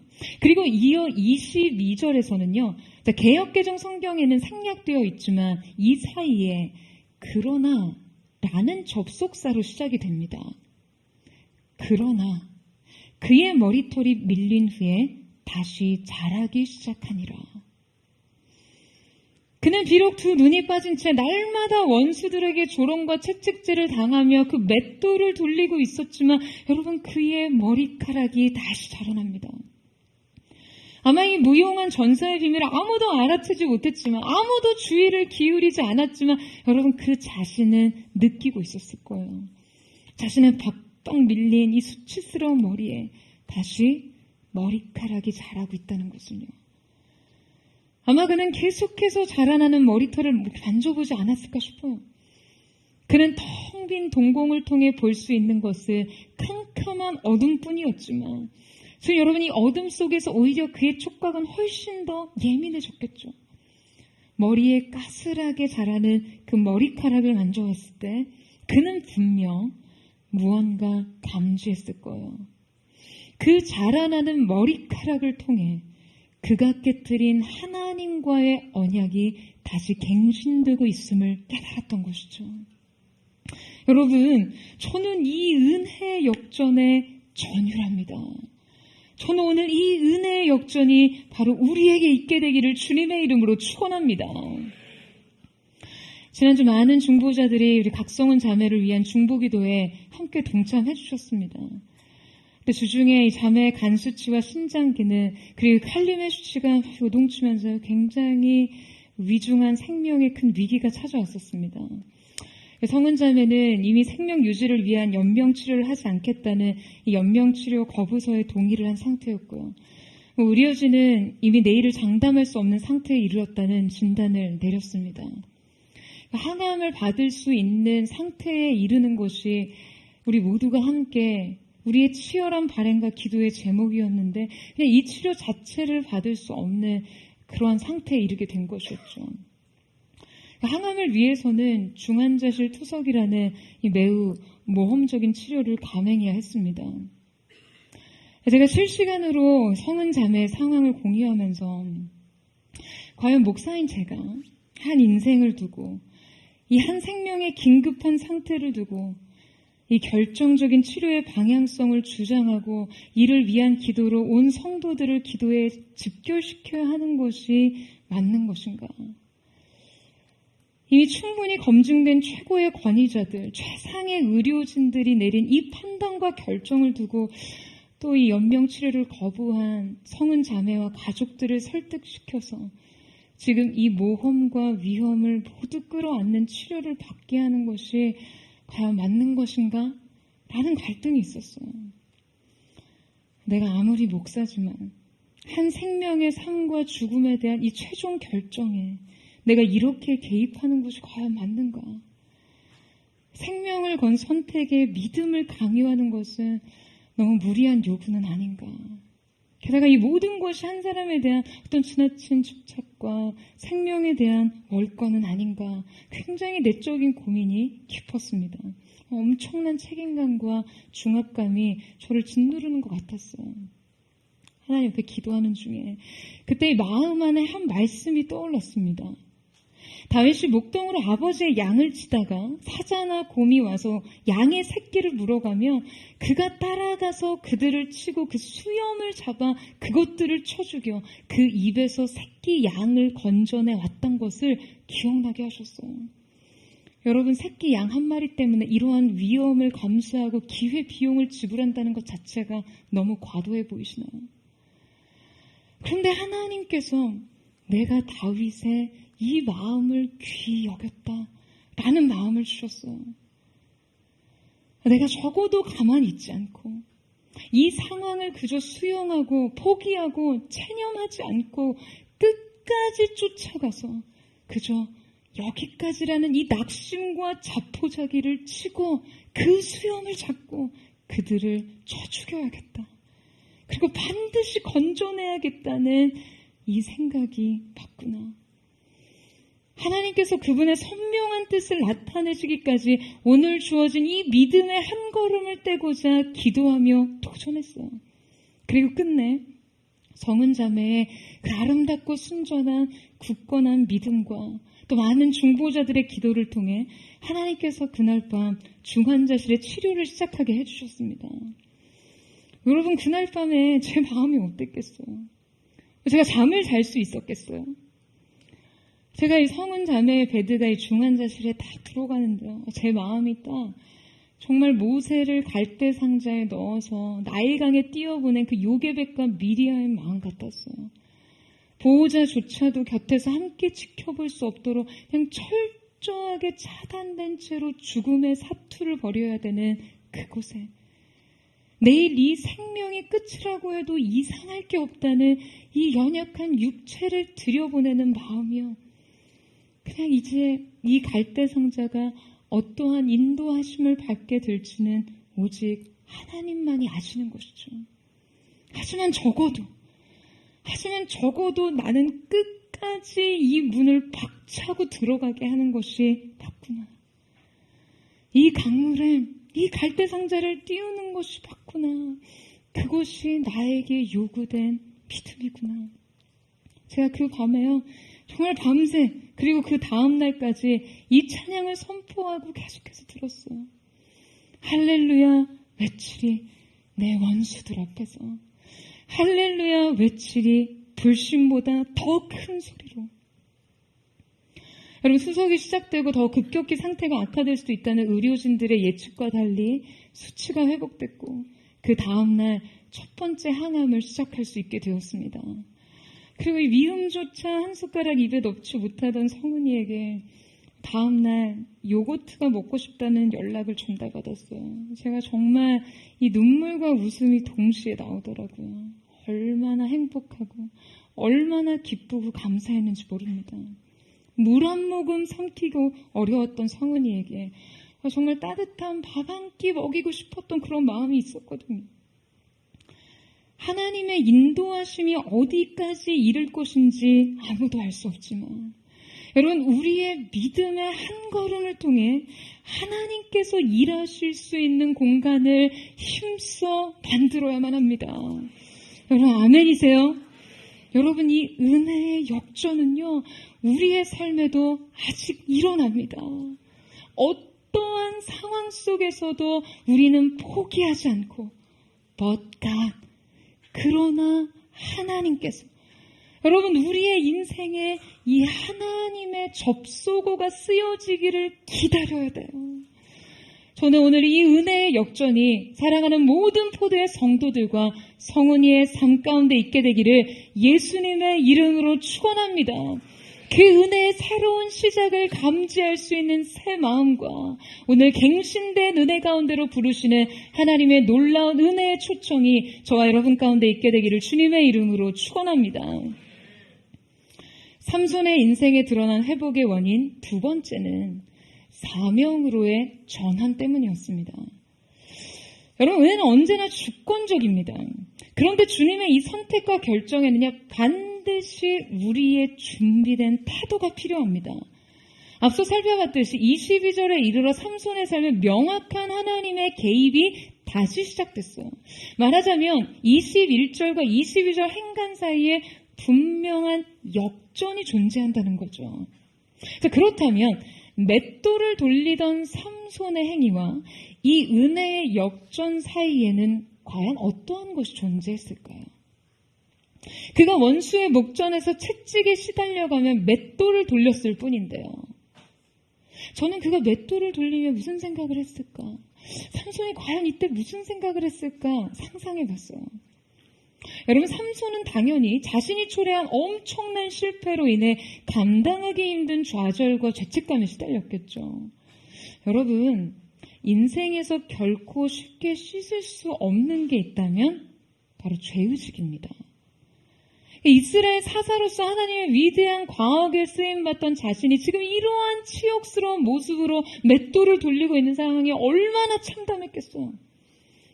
그리고 이어 22절에서는요, 개역개정 성경에는 생략되어 있지만 이 사이에 그러나 라는 접속사로 시작이 됩니다. 그러나 그의 머리털이 밀린 후에 다시 자라기 시작하니라. 그는 비록 두 눈이 빠진 채 날마다 원수들에게 조롱과 채찍질을 당하며 그 맷돌을 돌리고 있었지만 여러분, 그의 머리카락이 다시 자라납니다. 아마 이 무용한 전사의 비밀을 아무도 알아채지 못했지만, 아무도 주의를 기울이지 않았지만 여러분, 그 자신은 느끼고 있었을 거예요. 자신의 박박 밀린 이 수치스러운 머리에 다시 머리카락이 자라고 있다는 것은요. 아마 그는 계속해서 자라나는 머리털을 만져보지 않았을까 싶어요. 그는 텅 빈 동공을 통해 볼 수 있는 것은 캄캄한 어둠뿐이었지만 지금 여러분, 이 어둠 속에서 오히려 그의 촉각은 훨씬 더 예민해졌겠죠. 머리에 까슬하게 자라는 그 머리카락을 만져봤을 때 그는 분명 무언가 감지했을 거예요. 그 자라나는 머리카락을 통해 그가 깨뜨린 하나님과의 언약이 다시 갱신되고 있음을 깨달았던 것이죠. 여러분, 저는 이 은혜의 역전에 전율합니다. 저는 오늘 이 은혜의 역전이 바로 우리에게 있게 되기를 주님의 이름으로 축원합니다. 지난주 많은 중보자들이 우리 각성은 자매를 위한 중보기도에 함께 동참해 주셨습니다. 근데 주중에 이 자매의 간 수치와 신장기는 그리고 칼륨의 수치가 요동치면서 굉장히 위중한 생명에 큰 위기가 찾아왔었습니다. 성은 자매는 이미 생명 유지를 위한 연명 치료를 하지 않겠다는 이 연명 치료 거부서에 동의를 한 상태였고요. 우리 여진은 이미 내일을 장담할 수 없는 상태에 이르렀다는 진단을 내렸습니다. 항암을 받을 수 있는 상태에 이르는 것이 우리 모두가 함께 우리의 치열한 발행과 기도의 제목이었는데 그냥 이 치료 자체를 받을 수 없는 그러한 상태에 이르게 된 것이었죠. 항암을 위해서는 중환자실 투석이라는 이 매우 모험적인 치료를 감행해야 했습니다. 제가 실시간으로 성은 자매의 상황을 공유하면서 과연 목사인 제가 한 인생을 두고 이 한 생명의 긴급한 상태를 두고 이 결정적인 치료의 방향성을 주장하고 이를 위한 기도로 온 성도들을 기도에 집결시켜야 하는 것이 맞는 것인가? 이미 충분히 검증된 최고의 권위자들, 최상의 의료진들이 내린 이 판단과 결정을 두고 또 이 연명치료를 거부한 성은 자매와 가족들을 설득시켜서 지금 이 모험과 위험을 모두 끌어안는 치료를 받게 하는 것이 과연 맞는 것인가? 라는 갈등이 있었어요. 내가 아무리 목사지만 한 생명의 삶과 죽음에 대한 이 최종 결정에 내가 이렇게 개입하는 것이 과연 맞는가? 생명을 건 선택에 믿음을 강요하는 것은 너무 무리한 요구는 아닌가? 게다가 이 모든 것이 한 사람에 대한 어떤 지나친 집착과 생명에 대한 월권은 아닌가? 굉장히 내적인 고민이 깊었습니다. 엄청난 책임감과 중압감이 저를 짓누르는 것 같았어요. 하나님 앞에 기도하는 중에 그때 이 마음 안에 한 말씀이 떠올랐습니다. 다윗이 목동으로 아버지의 양을 치다가 사자나 곰이 와서 양의 새끼를 물어가며 그가 따라가서 그들을 치고 그 수염을 잡아 그것들을 쳐 죽여 그 입에서 새끼 양을 건져내 왔던 것을 기억나게 하셨어요. 여러분, 새끼 양 한 마리 때문에 이러한 위험을 감수하고 기회 비용을 지불한다는 것 자체가 너무 과도해 보이시나요? 그런데 하나님께서 내가 다윗의 이 마음을 귀히 여겼다 라는 마음을 주셨어요. 내가 적어도 가만히 있지 않고 이 상황을 그저 수용하고 포기하고 체념하지 않고 끝까지 쫓아가서 그저 여기까지라는 이 낙심과 자포자기를 치고 그 수염을 잡고 그들을 쳐 죽여야겠다. 그리고 반드시 건져내야겠다는 이 생각이 바꾸나. 하나님께서 그분의 선명한 뜻을 나타내시기까지 오늘 주어진 이 믿음의 한 걸음을 떼고자 기도하며 도전했어요. 그리고 끝내 성은 자매의 그 아름답고 순전한 굳건한 믿음과 또 많은 중보자들의 기도를 통해 하나님께서 그날 밤 중환자실의 치료를 시작하게 해주셨습니다. 여러분, 그날 밤에 제 마음이 어땠겠어요? 제가 잠을 잘 수 있었겠어요? 제가 이 성은 자매의 베드가 이 중환자실에 딱 들어가는데요. 제 마음이 딱 정말 모세를 갈대 상자에 넣어서 나일강에 띄어보낸 그 요게벳과 미리아의 마음 같았어요. 보호자조차도 곁에서 함께 지켜볼 수 없도록 그냥 철저하게 차단된 채로 죽음의 사투를 벌여야 되는 그곳에 내일 이 생명이 끝이라고 해도 이상할 게 없다는 이 연약한 육체를 들여보내는 마음이요. 그냥 이제 이 갈대 상자가 어떠한 인도하심을 받게 될지는 오직 하나님만이 아시는 것이죠. 하지만 적어도 나는 끝까지 이 문을 박차고 들어가게 하는 것이 맞구나. 이 강물을, 이 갈대 상자를 띄우는 것이 맞구나. 그것이 나에게 요구된 믿음이구나. 제가 그 밤에요, 정말 밤새 그리고 그 다음 날까지 이 찬양을 선포하고 계속해서 들었어요. 할렐루야 외치리 내 원수들 앞에서. 할렐루야 외치리 불신보다 더 큰 소리로. 여러분, 수석이 시작되고 더 급격히 상태가 악화될 수도 있다는 의료진들의 예측과 달리 수치가 회복됐고 그 다음날 첫 번째 항암을 시작할 수 있게 되었습니다. 그리고 이 미음조차 한 숟가락 입에 넣지 못하던 성은이에게 다음날 요거트가 먹고 싶다는 연락을 전달받았어요. 제가 정말 이 눈물과 웃음이 동시에 나오더라고요. 얼마나 행복하고 얼마나 기쁘고 감사했는지 모릅니다. 물 한 모금 삼키고 어려웠던 성은이에게 정말 따뜻한 밥 한 끼 먹이고 싶었던 그런 마음이 있었거든요. 하나님의 인도하심이 어디까지 이를 것인지 아무도 알 수 없지만 여러분, 우리의 믿음의 한 걸음을 통해 하나님께서 일하실 수 있는 공간을 힘써 만들어야만 합니다. 여러분, 아멘이세요? 여러분, 이 은혜의 역전은요, 우리의 삶에도 아직 일어납니다. 어떠한 상황 속에서도 우리는 포기하지 않고 But God, 그러나 하나님께서, 여러분, 우리의 인생에 이 하나님의 접소고가 쓰여지기를 기다려야 돼요. 저는 오늘 이 은혜의 역전이 사랑하는 모든 포도의 성도들과 성은이의 삶 가운데 있게 되기를 예수님의 이름으로 축원합니다. 그 은혜의 새로운 시작을 감지할 수 있는 새 마음과 오늘 갱신된 은혜 가운데로 부르시는 하나님의 놀라운 은혜의 초청이 저와 여러분 가운데 있게 되기를 주님의 이름으로 축원합니다. 삼손의 인생에 드러난 회복의 원인 두 번째는 사명으로의 전환 때문이었습니다. 여러분, 은혜는 언제나 주권적입니다. 그런데 주님의 이 선택과 결정에는요, 반드시 우리의 준비된 태도가 필요합니다. 앞서 살펴봤듯이 22절에 이르러 삼손의 삶에 명확한 하나님의 개입이 다시 시작됐어요. 말하자면 21절과 22절 행간 사이에 분명한 역전이 존재한다는 거죠. 자, 그렇다면 맷돌을 돌리던 삼손의 행위와 이 은혜의 역전 사이에는 과연 어떠한 것이 존재했을까요? 그가 원수의 목전에서 채찍에 시달려가면 맷돌을 돌렸을 뿐인데요. 저는 그가 맷돌을 돌리며 무슨 생각을 했을까? 삼손이 과연 이때 무슨 생각을 했을까 상상해 봤어요. 여러분, 삼손은 당연히 자신이 초래한 엄청난 실패로 인해 감당하기 힘든 좌절과 죄책감에 시달렸겠죠. 여러분, 인생에서 결코 쉽게 씻을 수 없는 게 있다면 바로 죄의식입니다. 이스라엘 사사로서 하나님의 위대한 과학에 쓰임받던 자신이 지금 이러한 치욕스러운 모습으로 맷돌을 돌리고 있는 상황이 얼마나 참담했겠어요.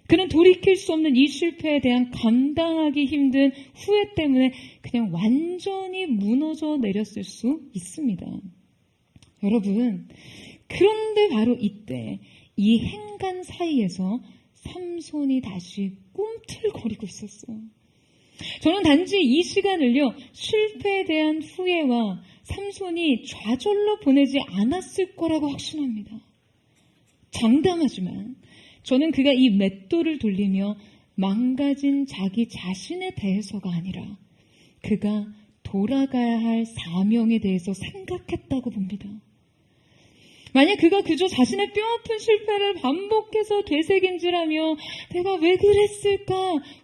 그는 돌이킬 수 없는 이 실패에 대한 감당하기 힘든 후회 때문에 그냥 완전히 무너져 내렸을 수 있습니다. 여러분, 그런데 바로 이때 이 행간 사이에서 삼손이 다시 꿈틀거리고 있었어요. 저는 단지 이 시간을요, 실패에 대한 후회와 삼손이 좌절로 보내지 않았을 거라고 확신합니다. 장담하지만 저는 그가 이 맷돌을 돌리며 망가진 자기 자신에 대해서가 아니라 그가 돌아가야 할 사명에 대해서 생각했다고 봅니다. 만약 그가 그저 자신의 뼈아픈 실패를 반복해서 되새김질하며 내가 왜 그랬을까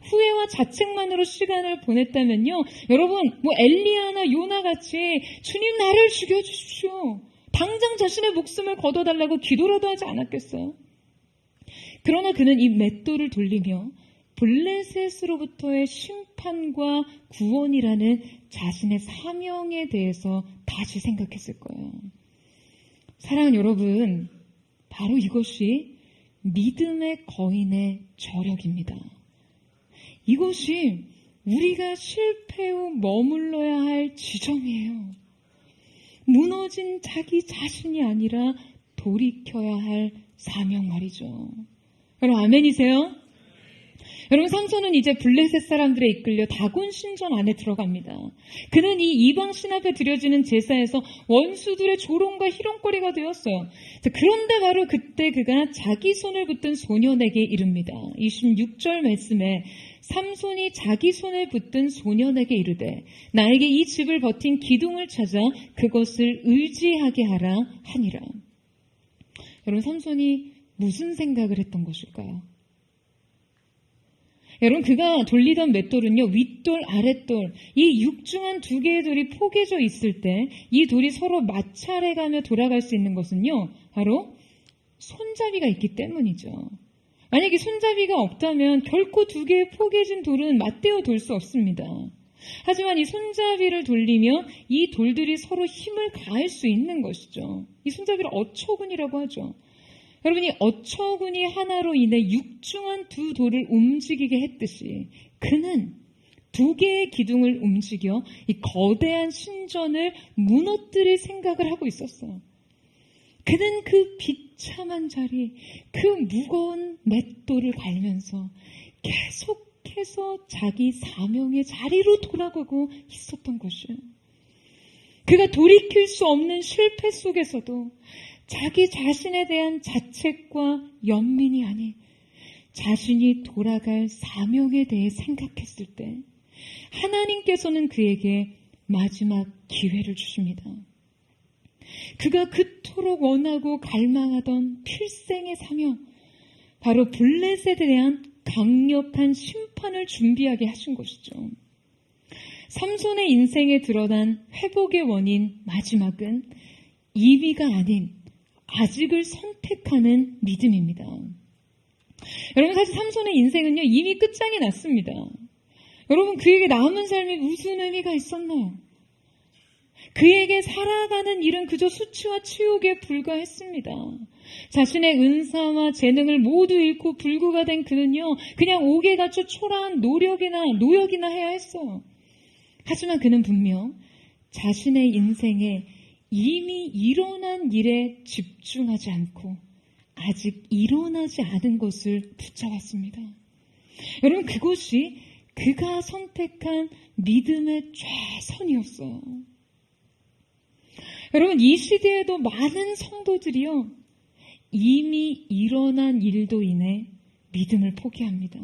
후회와 자책만으로 시간을 보냈다면요, 여러분, 엘리야나 요나같이 주님 나를 죽여주십시오, 당장 자신의 목숨을 거둬달라고 기도라도 하지 않았겠어요? 그러나 그는 이 맷돌을 돌리며 블레셋으로부터의 심판과 구원이라는 자신의 사명에 대해서 다시 생각했을 거예요. 사랑하는 여러분, 바로 이것이 믿음의 거인의 저력입니다. 이것이 우리가 실패 후 머물러야 할 지점이에요. 무너진 자기 자신이 아니라 돌이켜야 할 사명 말이죠. 여러분, 아멘이세요? 여러분, 삼손은 이제 블레셋 사람들에 이끌려 다곤 신전 안에 들어갑니다. 그는 이 이방 신 앞에 드려지는 제사에서 원수들의 조롱과 희롱거리가 되었어요. 그런데 바로 그때 그가 자기 손을 붙든 소년에게 이릅니다. 26절 말씀에 삼손이 자기 손을 붙든 소년에게 이르되 나에게 이 집을 버틴 기둥을 찾아 그것을 의지하게 하라 하니라. 여러분, 삼손이 무슨 생각을 했던 것일까요? 여러분, 그가 돌리던 맷돌은요, 윗돌, 아랫돌, 이 육중한 두 개의 돌이 포개져 있을 때 이 돌이 서로 마찰해가며 돌아갈 수 있는 것은요, 바로 손잡이가 있기 때문이죠. 만약에 손잡이가 없다면 결코 두 개의 포개진 돌은 맞대어 돌 수 없습니다. 하지만 이 손잡이를 돌리며 이 돌들이 서로 힘을 가할 수 있는 것이죠. 이 손잡이를 어처구니라고 하죠. 여러분이 어처구니 하나로 인해 육중한 두 돌을 움직이게 했듯이 그는 두 개의 기둥을 움직여 이 거대한 신전을 무너뜨릴 생각을 하고 있었어요. 그는 그 비참한 자리, 그 무거운 맷돌을 갈면서 계속해서 자기 사명의 자리로 돌아가고 있었던 것이에요. 그가 돌이킬 수 없는 실패 속에서도 자기 자신에 대한 자책과 연민이 아닌 자신이 돌아갈 사명에 대해 생각했을 때 하나님께서는 그에게 마지막 기회를 주십니다. 그가 그토록 원하고 갈망하던 필생의 사명, 바로 블레셋에 대한 강력한 심판을 준비하게 하신 것이죠. 삼손의 인생에 드러난 회복의 원인 마지막은 이위가 아닌 아직을 선택하는 믿음입니다. 여러분, 사실 삼손의 인생은요, 이미 끝장이 났습니다. 여러분, 그에게 남은 삶이 무슨 의미가 있었나요? 그에게 살아가는 일은 그저 수치와 치욕에 불과했습니다. 자신의 은사와 재능을 모두 잃고 불구가 된 그는요, 그냥 옥에 갇혀 초라한 노역이나 해야 했어요. 하지만 그는 분명 자신의 인생에 이미 일어난 일에 집중하지 않고 아직 일어나지 않은 것을 붙잡았습니다. 여러분, 그것이 그가 선택한 믿음의 최선이었어요. 여러분, 이 시대에도 많은 성도들이요, 이미 일어난 일도 인해 믿음을 포기합니다.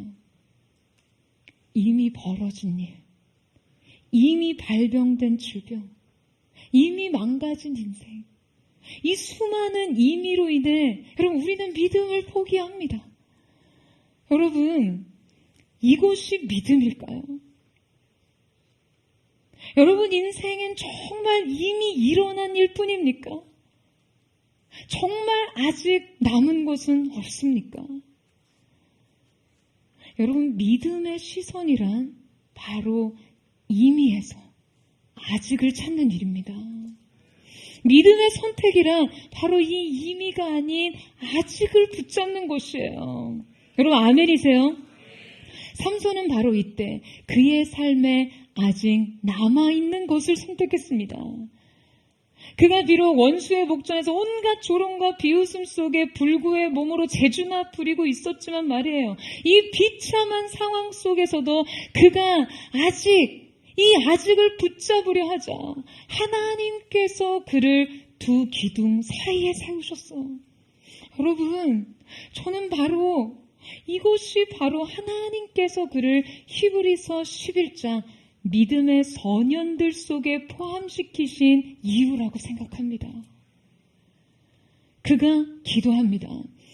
이미 벌어진 일, 이미 발병된 질병, 이미 망가진 인생, 이 수많은 임의로 인해 여러분, 우리는 믿음을 포기합니다. 여러분, 이것이 믿음일까요? 여러분, 인생엔 정말 이미 일어난 일뿐입니까? 정말 아직 남은 것은 없습니까? 여러분, 믿음의 시선이란 바로 이미에서 아직을 찾는 일입니다. 믿음의 선택이란 바로 이 이미가 아닌 아직을 붙잡는 것이에요. 여러분, 아멘이세요? 삼손은 바로 이때 그의 삶에 아직 남아있는 것을 선택했습니다. 그가 비록 원수의 목전에서 온갖 조롱과 비웃음 속에 불구의 몸으로 재주나 부리고 있었지만 말이에요, 이 비참한 상황 속에서도 그가 이 아직을 붙잡으려 하자 하나님께서 그를 두 기둥 사이에 세우셨어. 여러분, 저는 이것이 바로 하나님께서 그를 히브리서 11장 믿음의 선연들 속에 포함시키신 이유라고 생각합니다. 그가 기도합니다.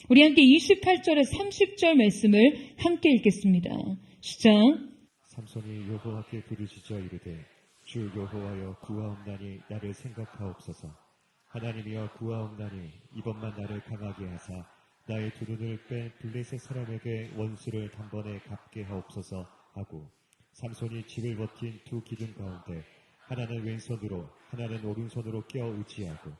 우리 함께 28절에 30절 말씀을 함께 읽겠습니다. 시작. 삼손이 여호와께 부르짖어 이르되 주 여호와여 구하옵나니 나를 생각하옵소서. 하나님이여 구하옵나니 이번만 나를 강하게 하사 나의 두 눈을 뺀 블레셋 사람에게 원수를 단번에 갚게 하옵소서 하고, 삼손이 집을 버틴 두 기둥 가운데 하나는 왼손으로 하나는 오른손으로 껴 의지하고,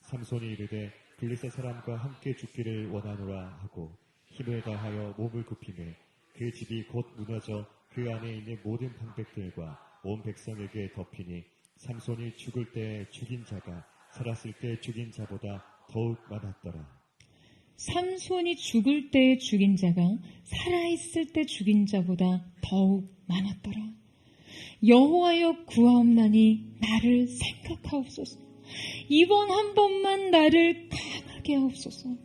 삼손이 이르되 블레셋 사람과 함께 죽기를 원하노라 하고 힘을 다하여 몸을 굽히매 그 집이 곧 무너져 그 안에 있는 모든 방백들과 온 백성에게 덮이니, 삼손이 죽을 때 죽인 자가 살았을 때 죽인 자보다 더욱 많았더라. 삼손이 죽을 때 죽인 자가 살아있을 때 죽인 자보다 더욱 많았더라. 여호와여 구하옵나니 나를 생각하옵소서. 이번 한 번만 나를 강하게 하옵소서.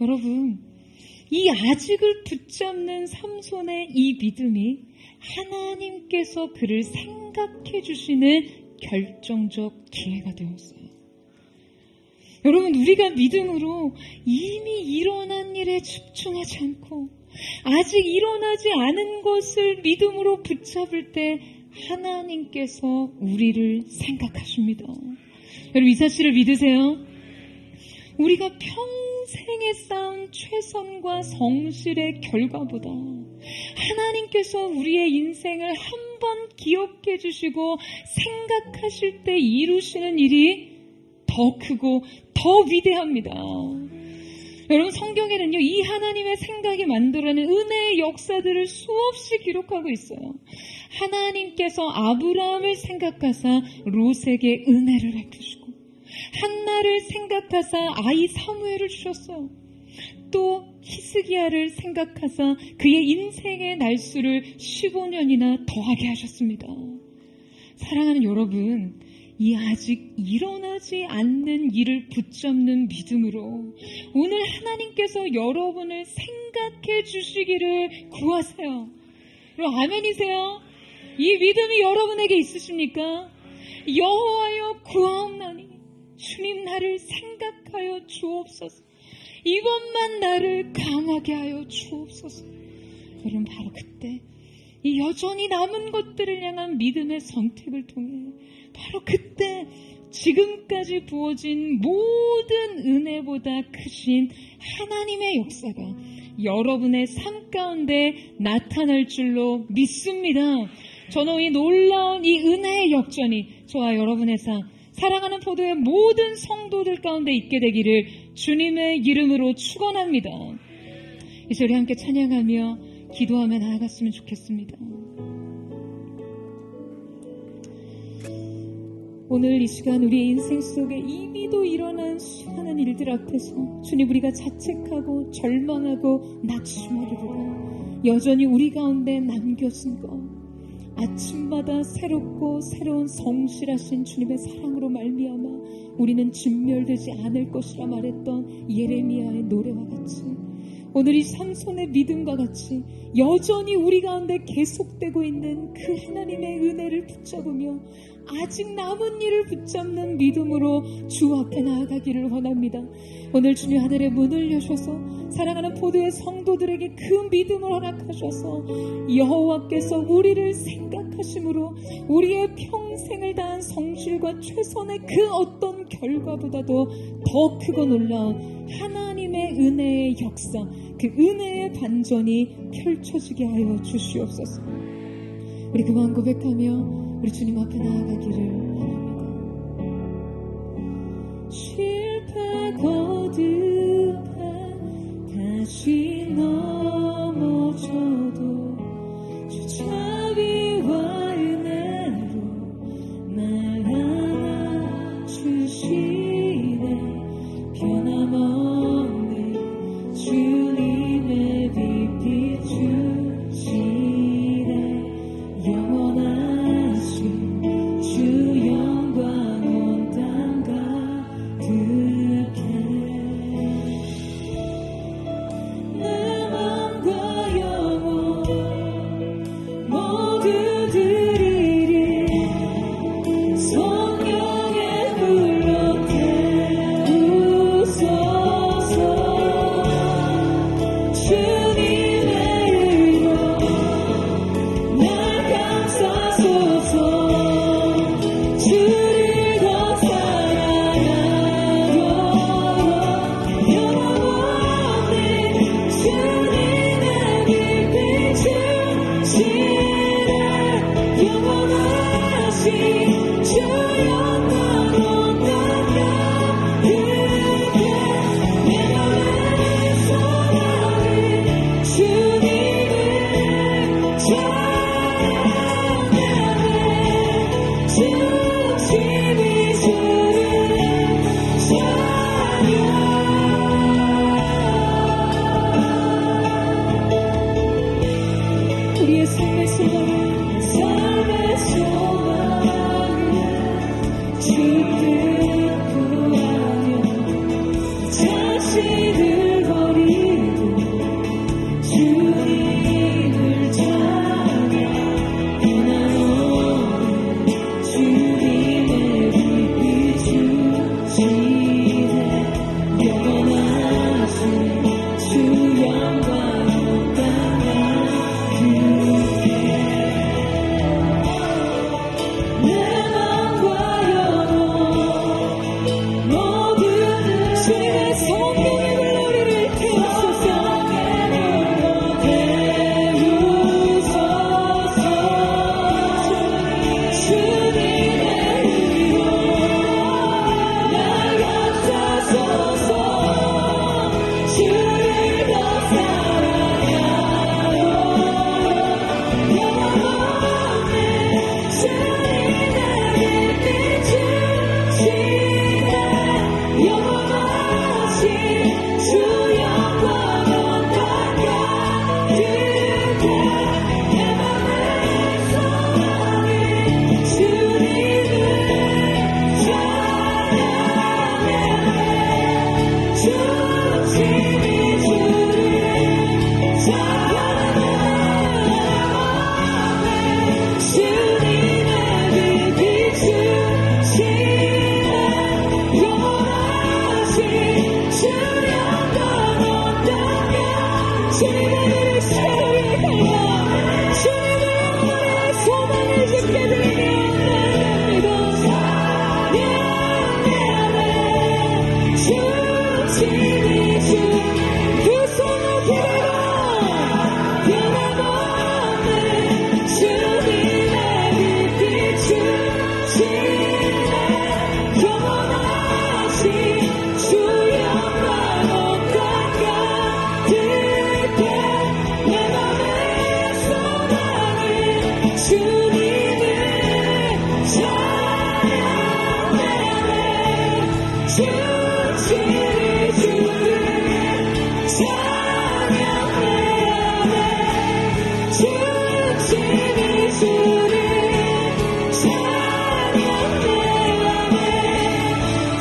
여러분, 이 아직을 붙잡는 삼손의 이 믿음이 하나님께서 그를 생각해 주시는 결정적 기회가 되었어요. 여러분, 우리가 믿음으로 이미 일어난 일에 집중하지 않고 아직 일어나지 않은 것을 믿음으로 붙잡을 때 하나님께서 우리를 생각하십니다. 여러분, 이 사실을 믿으세요? 우리가 평생에 쌓은 최선과 성실의 결과보다 하나님께서 우리의 인생을 한 번 기억해 주시고 생각하실 때 이루시는 일이 더 크고 더 위대합니다. 여러분, 성경에는요, 이 하나님의 생각이 만들어낸 은혜의 역사들을 수없이 기록하고 있어요. 하나님께서 아브라함을 생각하사 롯에게 은혜를 베푸시고, 한나를 생각하사 아이 사무엘을 주셨어요. 또 히스기야를 생각하사 그의 인생의 날수를 15년이나 더하게 하셨습니다. 사랑하는 여러분, 이 아직 일어나지 않는 일을 붙잡는 믿음으로 오늘 하나님께서 여러분을 생각해 주시기를 구하세요. 여러분, 아멘이세요? 이 믿음이 여러분에게 있으십니까? 여호와여 구하옵나니 주님 나를 생각하여 주옵소서. 이번만 나를 강하게 하여 주옵소서. 여러분, 바로 그때 이 여전히 남은 것들을 향한 믿음의 선택을 통해 바로 그때 지금까지 부어진 모든 은혜보다 크신 하나님의 역사가 여러분의 삶 가운데 나타날 줄로 믿습니다. 저는 이 놀라운 이 은혜의 역전이 저와 여러분의 삶, 사랑하는 포도의 모든 성도들 가운데 있게 되기를 주님의 이름으로 축원합니다. 이제 우리 함께 찬양하며 기도하며 나아갔으면 좋겠습니다. 오늘 이 시간 우리의 인생 속에 이미도 일어난 수많은 일들 앞에서 주님, 우리가 자책하고 절망하고 낙심하기보다 여전히 우리 가운데 남겨진 것, 아침마다 새롭고 새로운 성실하신 주님의 사랑으로 말미암아 우리는 진멸되지 않을 것이라 말했던 예레미야의 노래와 같이, 오늘 이 삼손의 믿음과 같이 여전히 우리 가운데 계속되고 있는 그 하나님의 은혜를 붙잡으며 아직 남은 일을 붙잡는 믿음으로 주 앞에 나아가기를 원합니다. 오늘 주님 하늘의 문을 여셔서 사랑하는 포도의 성도들에게 그 믿음을 허락하셔서 여호와께서 우리를 생각하심으로 우리의 평생을 다한 성실과 최선의 그 어떤 결과보다도 더 크고 놀라운 하나님의 은혜의 역사, 그 은혜의 반전이 펼쳐지게 하여 주시옵소서. 우리 그만 고백하며 우리 주님 앞에 나아가기를 원합니다. 실패 거듭한 다시 넘어져도 주 자비와 은혜로 날 안아주시네. 변함없는 주님의 빛 비추시네. 영원하신 주 영광 온 땅 가득해. 내 맘과 영혼 모두 드리리. 성령의 불로 태우소서. 주님의 의로 날 감싸소서. 주를 더 사랑하도록 영원히 주님의 빛 비추시네. 영원하신 주 영광 온 땅 가득해. 내 맘의 소망은 주님을 찬양해. 중심이 주를 찬양. 우리의 삶의 소망은 주 뜻 구하며 자신을 버리고 주님을 찬양. 변함없는 주님의 빛 비추시네. 영원하신 주 영광 온 땅 가득해. 내 맘과 영혼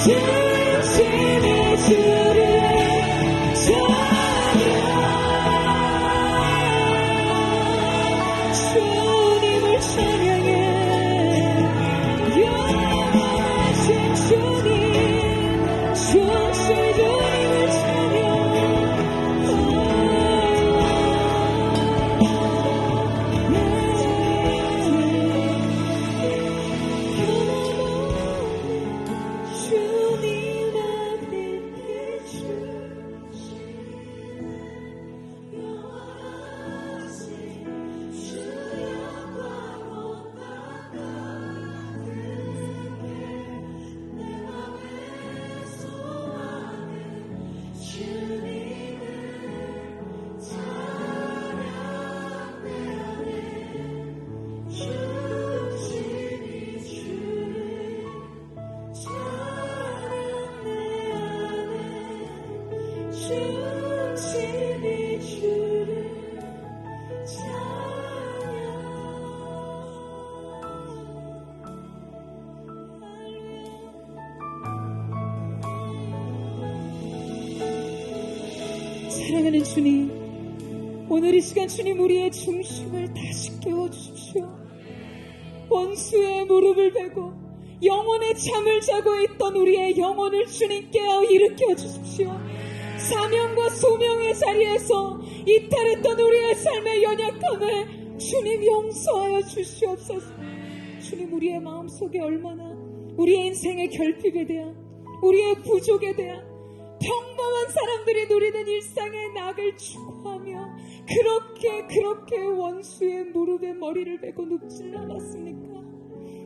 중심이 주를 주님을 찬양해 영원하신 주님 충실히 주님을 찬양 주님 앞에 중심이 주를 사랑하는 주님, 오늘 이 시간 주님 우리의 중심을 다시 깨워주십시오. 원수의 무릎을 베고 영혼의 잠을 자고 있던 우리의 영혼을 주님 깨어 일으켜 주십시오. 사명과 소명의 자리에서 이탈했던 우리의 삶의 연약함을 주님 용서하여 주시옵소서. 주님 우리의 마음속에 얼마나 우리의 인생의 결핍에 대한 우리의 부족에 대한 평범한 사람들이 누리는 일상의 낙을 추구하며 그렇게 원수의 무릎에 머리를 베고 눕질 않았습니까?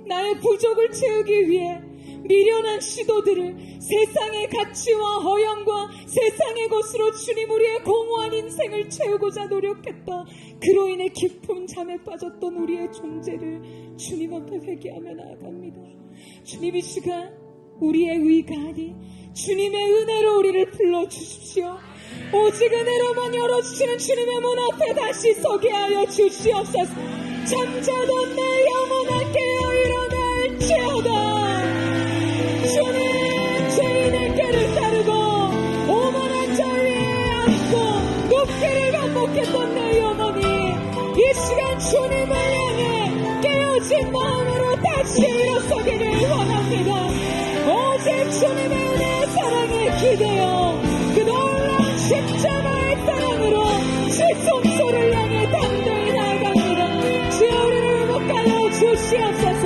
나의 부족을 채우기 위해 미련한 시도들을 세상의 가치와 허영과 세상의 것으로 주님 우리의 공허한 인생을 채우고자 노력했다. 그로 인해 깊은 잠에 빠졌던 우리의 존재를 주님 앞에 회개하며 나아갑니다. 주님 이 시간 우리의 의가 아닌 주님의 은혜로 우리를 불러주십시오. 오직 은혜로만 열어주시는 주님의 문 앞에 다시 서게 하여 주시옵소서. 잠자던 내 영혼아 깨어 일어날지어다. 주님 죄인의 길을 따르고 오만한 자 위에 앉고 높이를 반복했던 내 영혼이 이 시간 주님을 향해 깨어진 마음으로 다시 일어서기를 원합니다. 오직 주님의 은혜의 사랑에 기대어 그 놀라운 십자가의 사랑으로 주 성소를 향해 담대히 나아갑니다. 주여 우리를 회복하여 주시옵소서.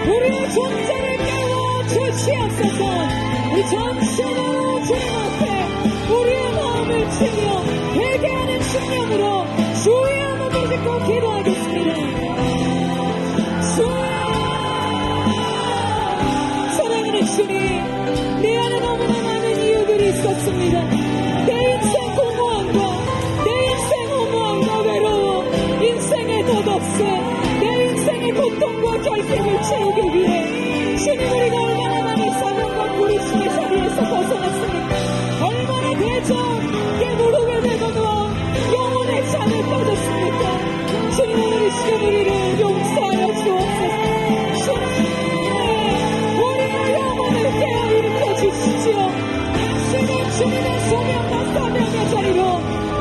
우리의 존재를 깨워 주시옵소서. 우리 전심으로 주님 앞에 우리의 마음을 치며 회개하는 심령으로 주의 한번 붙잡고 기도하겠습니다. 사랑하는 주님, 내 안에 너무나 많은 이유들이 있었습니다. 내 인생 공허함과 내 인생 허무함과 외로워 인생의 덧없음 내 인생의 고통과 결핍을 채우기 위해 주님 우리가 얼마나 많은 사명과 부르심의 자리에서 벗어났습니까? 얼마나 대적의 무릎을 베고 누워 영혼의 잠에 빠졌습니까? 주님 오늘 이 시간 우리를 용서하여 주옵소서. 우리의 영혼을 깨어 일으켜 주시지요. 다시금 주님의 소명과 사명의 자리로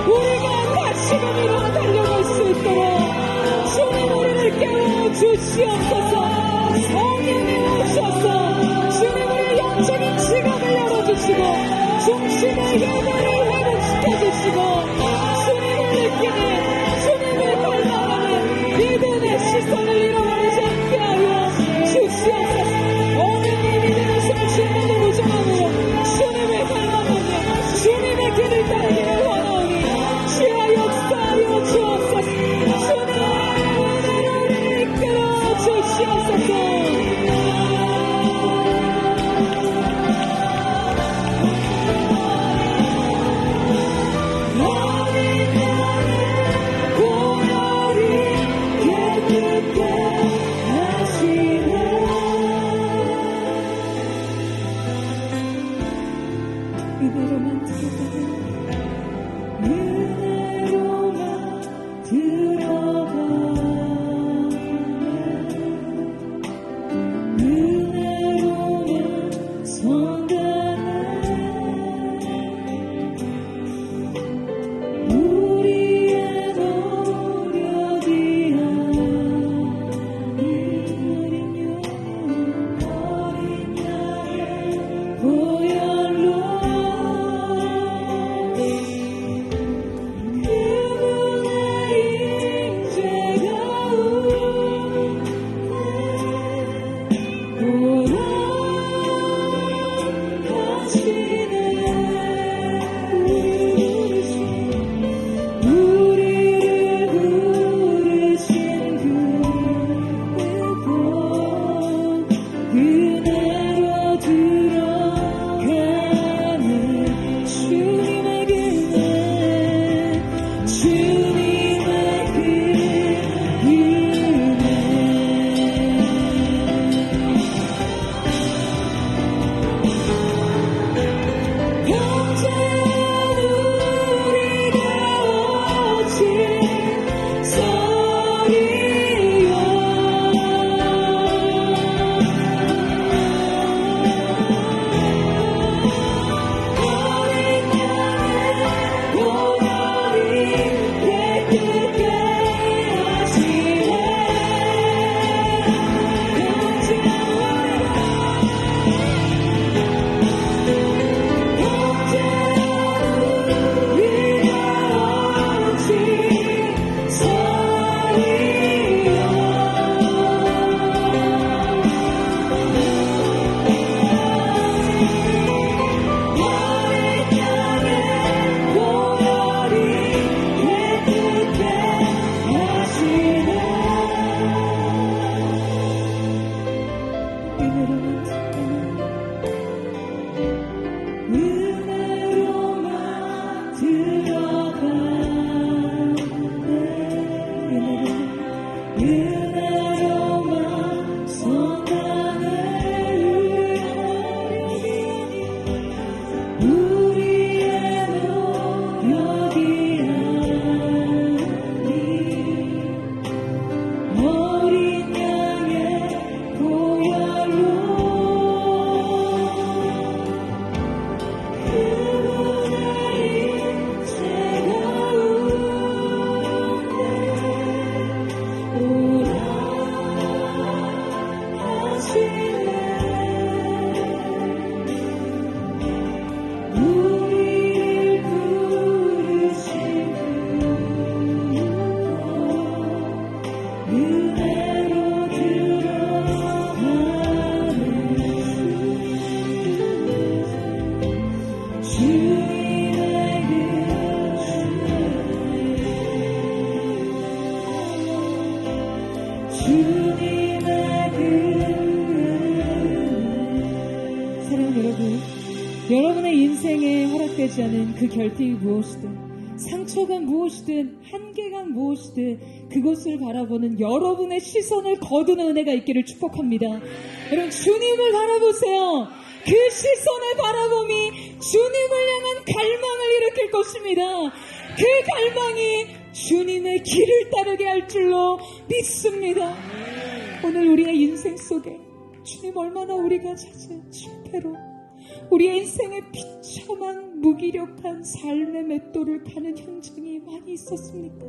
우리가 다시금 일어나 달려갈 수 있도록 주님 우리를 깨워 주시옵소서. 성령이 오셔서 주님 우리의 영적인 지갑을 열어주시고 중심의 영혼을 회복시켜주시고 주님을 느끼는 주님을 닮아가는 믿음의 시선을 잃어버리지 않게 하여 주시옵소서. 오늘 이 믿음의 숨을 주님을 무정함으로 주님을 닮아가며 주님의 길을 따르기를 원하오니 주여 역사하여 주옵소서. 주님의 은혜로 우리를 이끌어 주시옵소서. 은혜로만 들어가 은혜로만 성가 사랑하는 여러분, 여러분의 인생에 허락되지 않은 그 결핍이 무엇이든, 상처가 무엇이든, 한계가 무엇이든 그것을 바라보는 여러분의 시선을 거두는 은혜가 있기를 축복합니다. 여러분, 주님을 바라보세요. 그 시선의 바라봄이 주님을 향한 갈망을 일으킬 것입니다. 그 갈망이 주님의 길을 따르게 할 줄로 믿습니다. 오늘 우리의 인생 속에 주님, 얼마나 우리가 잦은 실패로 우리의 인생에 비참한 무기력한 삶의 맷돌을 가는 현장이 많이 있었습니까?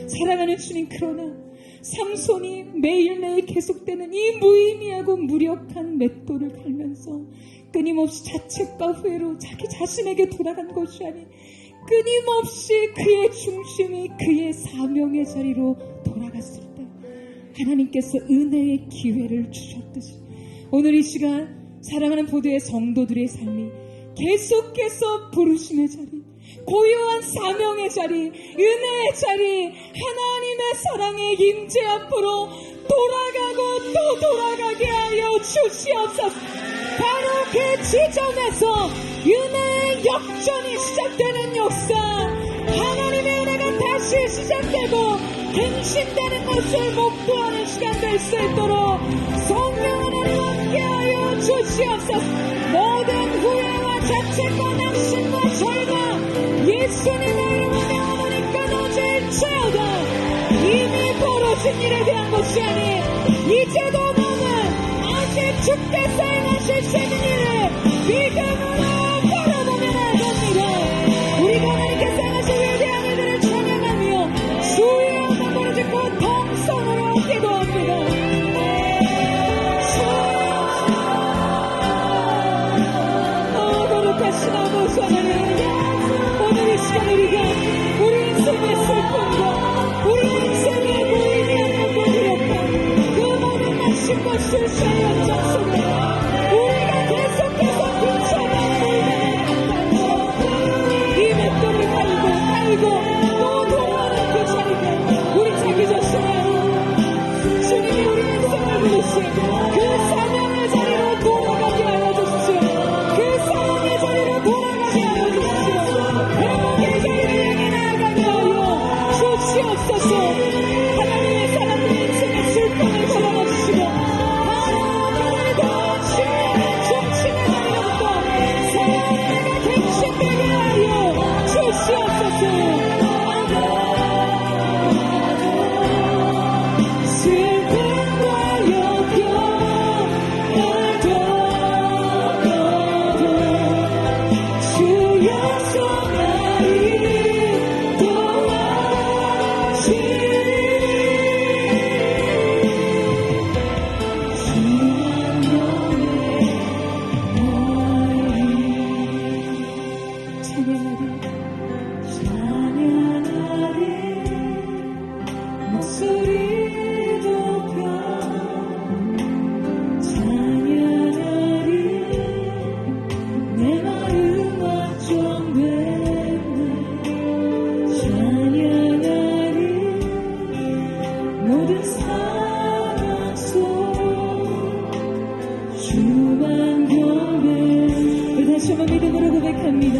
사랑하는 주님, 그러나 삼손이 매일매일 계속되는 이 무의미하고 무력한 맷돌을 갈면서 끊임없이 자책과 후회로 자기 자신에게 돌아간 것이 아닌 끊임없이 그의 중심이 그의 사명의 자리로 돌아갔을 때 하나님께서 은혜의 기회를 주셨듯이 오늘 이 시간 사랑하는 보도의 성도들의 삶이 계속해서 부르심의 자리, 고요한 사명의 자리, 은혜의 자리, 하나님의 사랑의 임재 앞으로 돌아가고 또 돌아가게 하여 주시옵소서. 바로 그 지점에서 은혜의 역전이 시작되는 역사, 하나님의 은혜가 다시 시작되고 갱신되는 것을 목도하는 시간 될 수 있도록 성령 하나님 함께하여 주시옵소서. 모든 후회와 자책과 낙심과 절망 예수님의 이름으로 명하노니 끊어질지어다. 이미 벌어진 일에 대한 것이 아닌 이제도 너는 아직 주께서 행하실 새는 일을 믿음으로 바라보며 나아갑니다. 우리가 하나님께서 행하실 위대한 일들을 찬양하며 주의 영광 부르짖고 동성으로 기도합니다. 거룩하신 아버지 하나님, 오늘 이 시간 우리가 우리 인생의 슬픔과 우리 인생의 무의미하고 무력한 그 모든 낙심과 실수의 연장 속에 우리가 계속해서 비참한 물건을 이 맷돌을 갈고 또 돌아오는 그 자리에 우리 자기 자신을 주님이 우리 인생을 부르신 그 사명의 자리로 돌아가게 하여 주십시오. 그 사명의 자리로 돌아가게 하여 주십시오. 회복의 자리를 향해 나아가게 하여 주시옵소서. 하나님의 사랑으로 인생의 슬픔을 걸어주시고 하나님의 더 신령한 중심의 자리로부터 새로운 은혜가 갱신되게 하여 주시옵소서. 슬픔과 역경을 주여서 나를 도와주시니 목소리 높여 찬양하리. 내 마음 확정되네. 찬양하리. 모든 사랑 속 주만 경배. 다시 한번 믿음으로 고백합니다.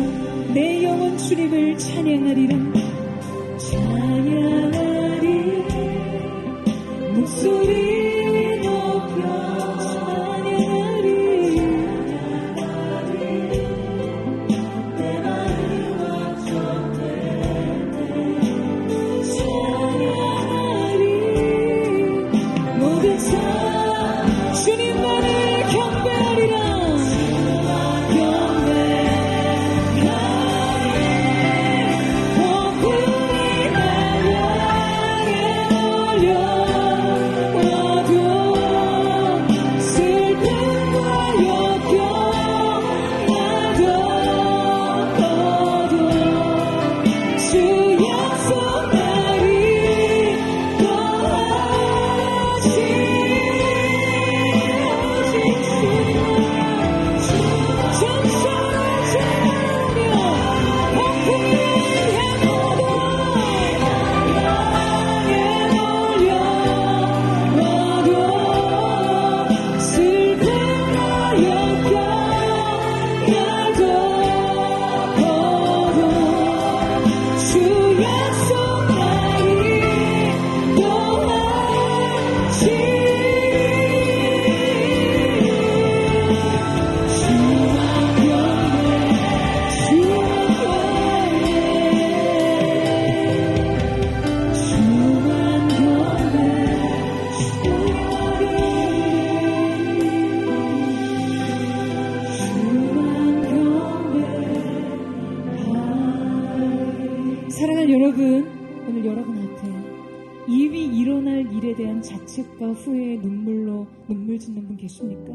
내 영혼 주님을 찬양하리라. 찬양하리. 목소리 높여 찬양하리. 내 마음 확정되네. 찬양하리. 모든 사 주님만을 경배하리라. 폭풍이 날 향해 몰려 일에 대한 자책과 후회의 눈물로 눈물 짓는 분 계십니까?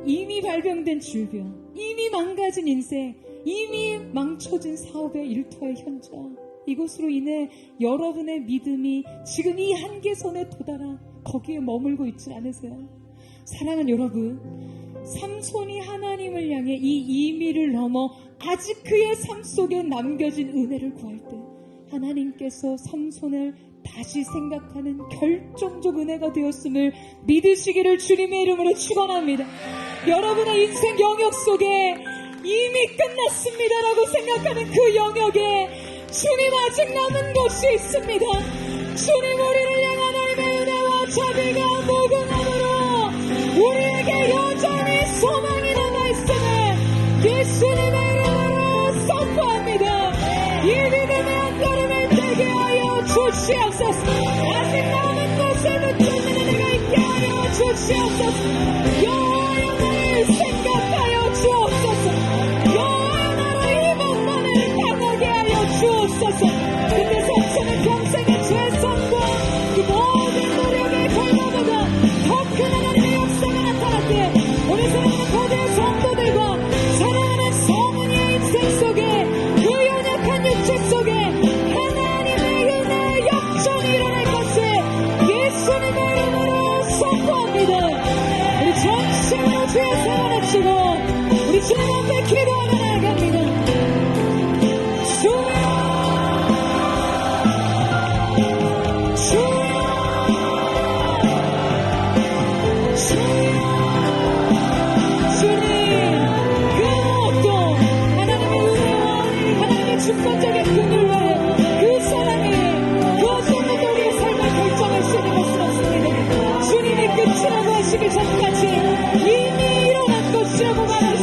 이미 발병된 질병, 이미 망가진 인생, 이미 망쳐진 사업의 일터의 현장, 이것으로 인해 여러분의 믿음이 지금 이 한계선에 도달한 거기에 머물고 있지 않으세요? 사랑하는 여러분, 삼손이 하나님을 향해 이 이미를 넘어 아직 그의 삶 속에 남겨진 은혜를 구할 때 하나님께서 삼손을 다시 생각하는 결정적 은혜가 되었음을 믿으시기를 주님의 이름으로 축원합니다. 여러분의 인생 영역 속에 이미 끝났습니다라고 생각하는 그 영역에 주님 아직 남은 곳이 있습니다. 주님 우리를 향한 하나님의 은혜와 자비가 무궁함으로 우리에게 여전히 소망이 남아있음을 예수님의 이름으로 선포합니다. 이 믿음의 한걸음을 떼게 하여 주시옵소서. 아직 남은 곳에 붙잡는 은혜가 있게 하여 주시옵소서. 여호와의 나를 생각하여 주옵소서. 여호와의 나라의 이목만을 당하게 하여 주옵소서. 근데 삼손은 평생의 죄성과 그 모든 노력의 결과보다 더 큰 하나님의 역사가 나타났기에 우리 사랑하는 거대 성도들과 사랑하는 성은이의 인생 속에 그 연약한 육체 속에 하나님의 은혜의 역전이 일어날 것을 예수님의 이름으로 선포합니다. 우리 전심으로 주의 세원을 치고 우리 주님 앞에 기도하며 나아갑니다. 주여, 주여, 주님, 그 무엇도 하나님의 은혜와 하나님의 주권적인 긍휼과 그 사랑이 그 어떤 우리의 삶을 결정할 수 있는 것은 없습니다. 주님이 끝이라고 하시기 전까지 이미 일어난 것이라고 말할 수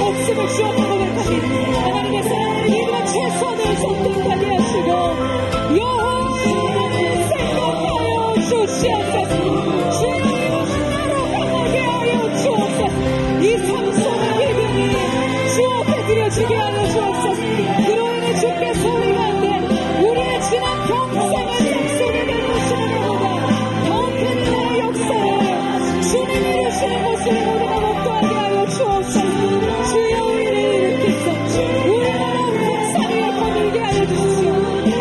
없음을 주옵하고 고백합니다. 하나님의 사랑을 이루어 최선을 선택하게 하시고 여호와의 생각하여 주시옵소서. 주의 나로 강하게 하여 주옵소서. 이 삼손의 믿음이 주 앞에 드려지게 하여 주옵소서. 그로 인해 주께서 우리 가운데 우리의 지난 평생을 삶 속에 내려오시는 것보다 더 큰 은혜의 역사를 주님이 이루시는 것을 모두가 목도하게 하여 주옵소서. 주여 우리를 일으키소. 우리 나라 풍산위에 거들게 하여 주시오.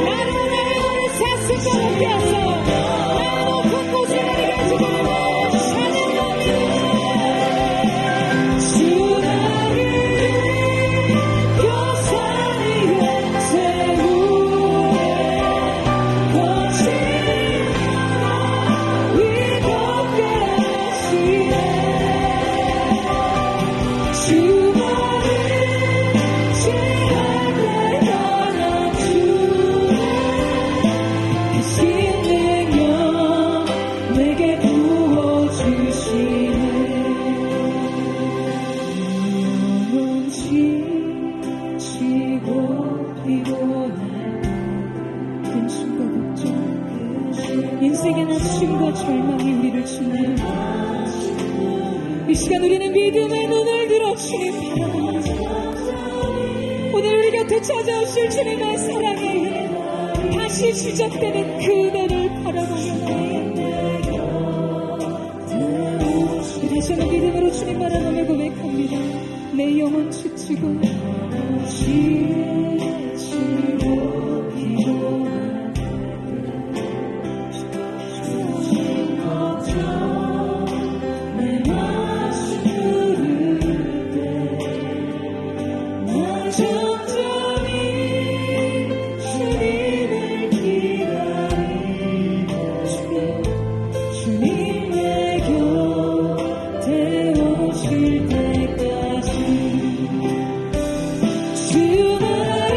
나를 우리 사슴과 함께 하소. 나 높은 곳에 내리게 해주고 찬양합니다. 주 나를 요산 위에 세우네. 거친 나라 위롭게 하시네. 주 나를 제할 때 안아주네. 하신 능력 내게 부어주시네. 영원 지치고 피곤한 근심과 걱정, 인생의 낙심과 절망이 우리를 짓네요. 이 시간 우리는 믿음의 눈을 들어 주님 바라봅니다. 오늘 우리 곁에 찾아오실 주님의 사랑에 의해 다시 시작되는 그대를 바라보며 다시 한번 믿음으로 주님 바라보며 고백합니다. 내 영혼 지치고 피곤한 걱정 내 마음 부를 때나 천천히 주님을 기다리고 주님의 곁에 오실 때까지 주 나를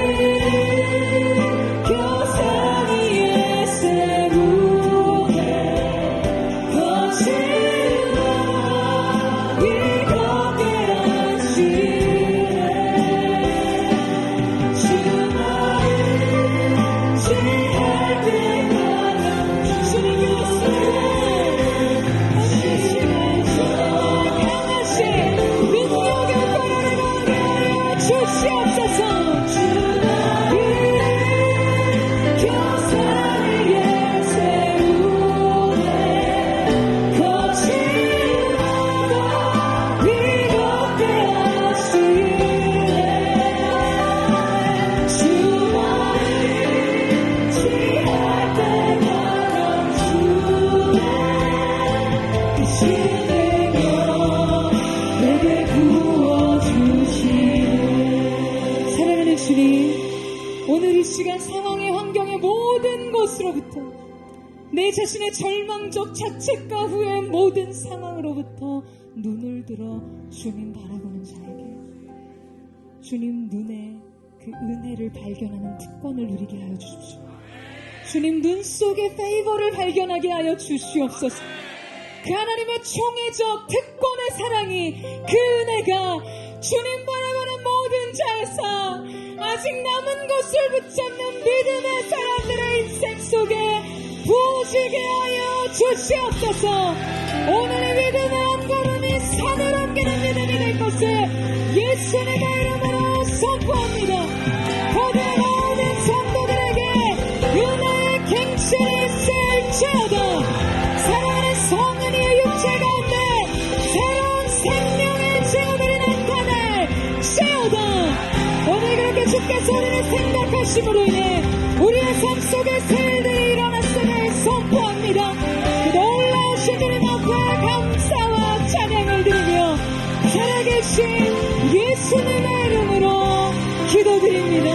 주님, 오늘 이 시간 상황의 환경의 모든 것으로부터, 내 자신의 절망적 자책과 후회의 모든 상황으로부터 눈을 들어 주님 바라보는 자에게 주님 눈에 그 은혜를 발견하는 특권을 누리게 하여 주십시오. 주님 눈 속에 페이버를 발견하게 하여 주시옵소서. 그 하나님의 총회적 특권의 사랑이, 그 은혜가 주님 바라보는 모든 자에서 아직 남은 것을 붙잡는 믿음의 사람들의 인생 속에 부어지게 하여 주시옵소서. 오늘의 믿음의 한 걸음이 산을 옮기는 믿음이 될 것을 예수님의 이름으로 선포합니다. 거대 모든 성도들에게 은혜의 갱신이 있을지어다. 사랑하는 성은이의 육체 가운데 새로운 생명의 징후들이 나타날지어다. 오늘 그렇게 주께서 우리를 생각하심으로 인해 우리의 삶 속에 새 일들이 일어났음을 선포합니다. 그 놀라우신 주님 앞에 감사와 찬양을 드리며 살아계신 예수님의 이름으로 기도드립니다.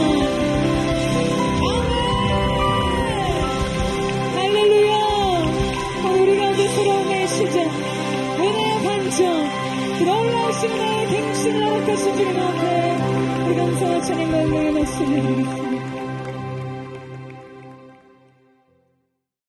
아멘. 할렐루야. 우리 가운데 새로운 시작, 은혜의 반전, 그 놀라우신 은혜의 갱신을 허락하신 주님 앞에 우리 감사와 찬양과 영광의 말씀을 드리겠습니다.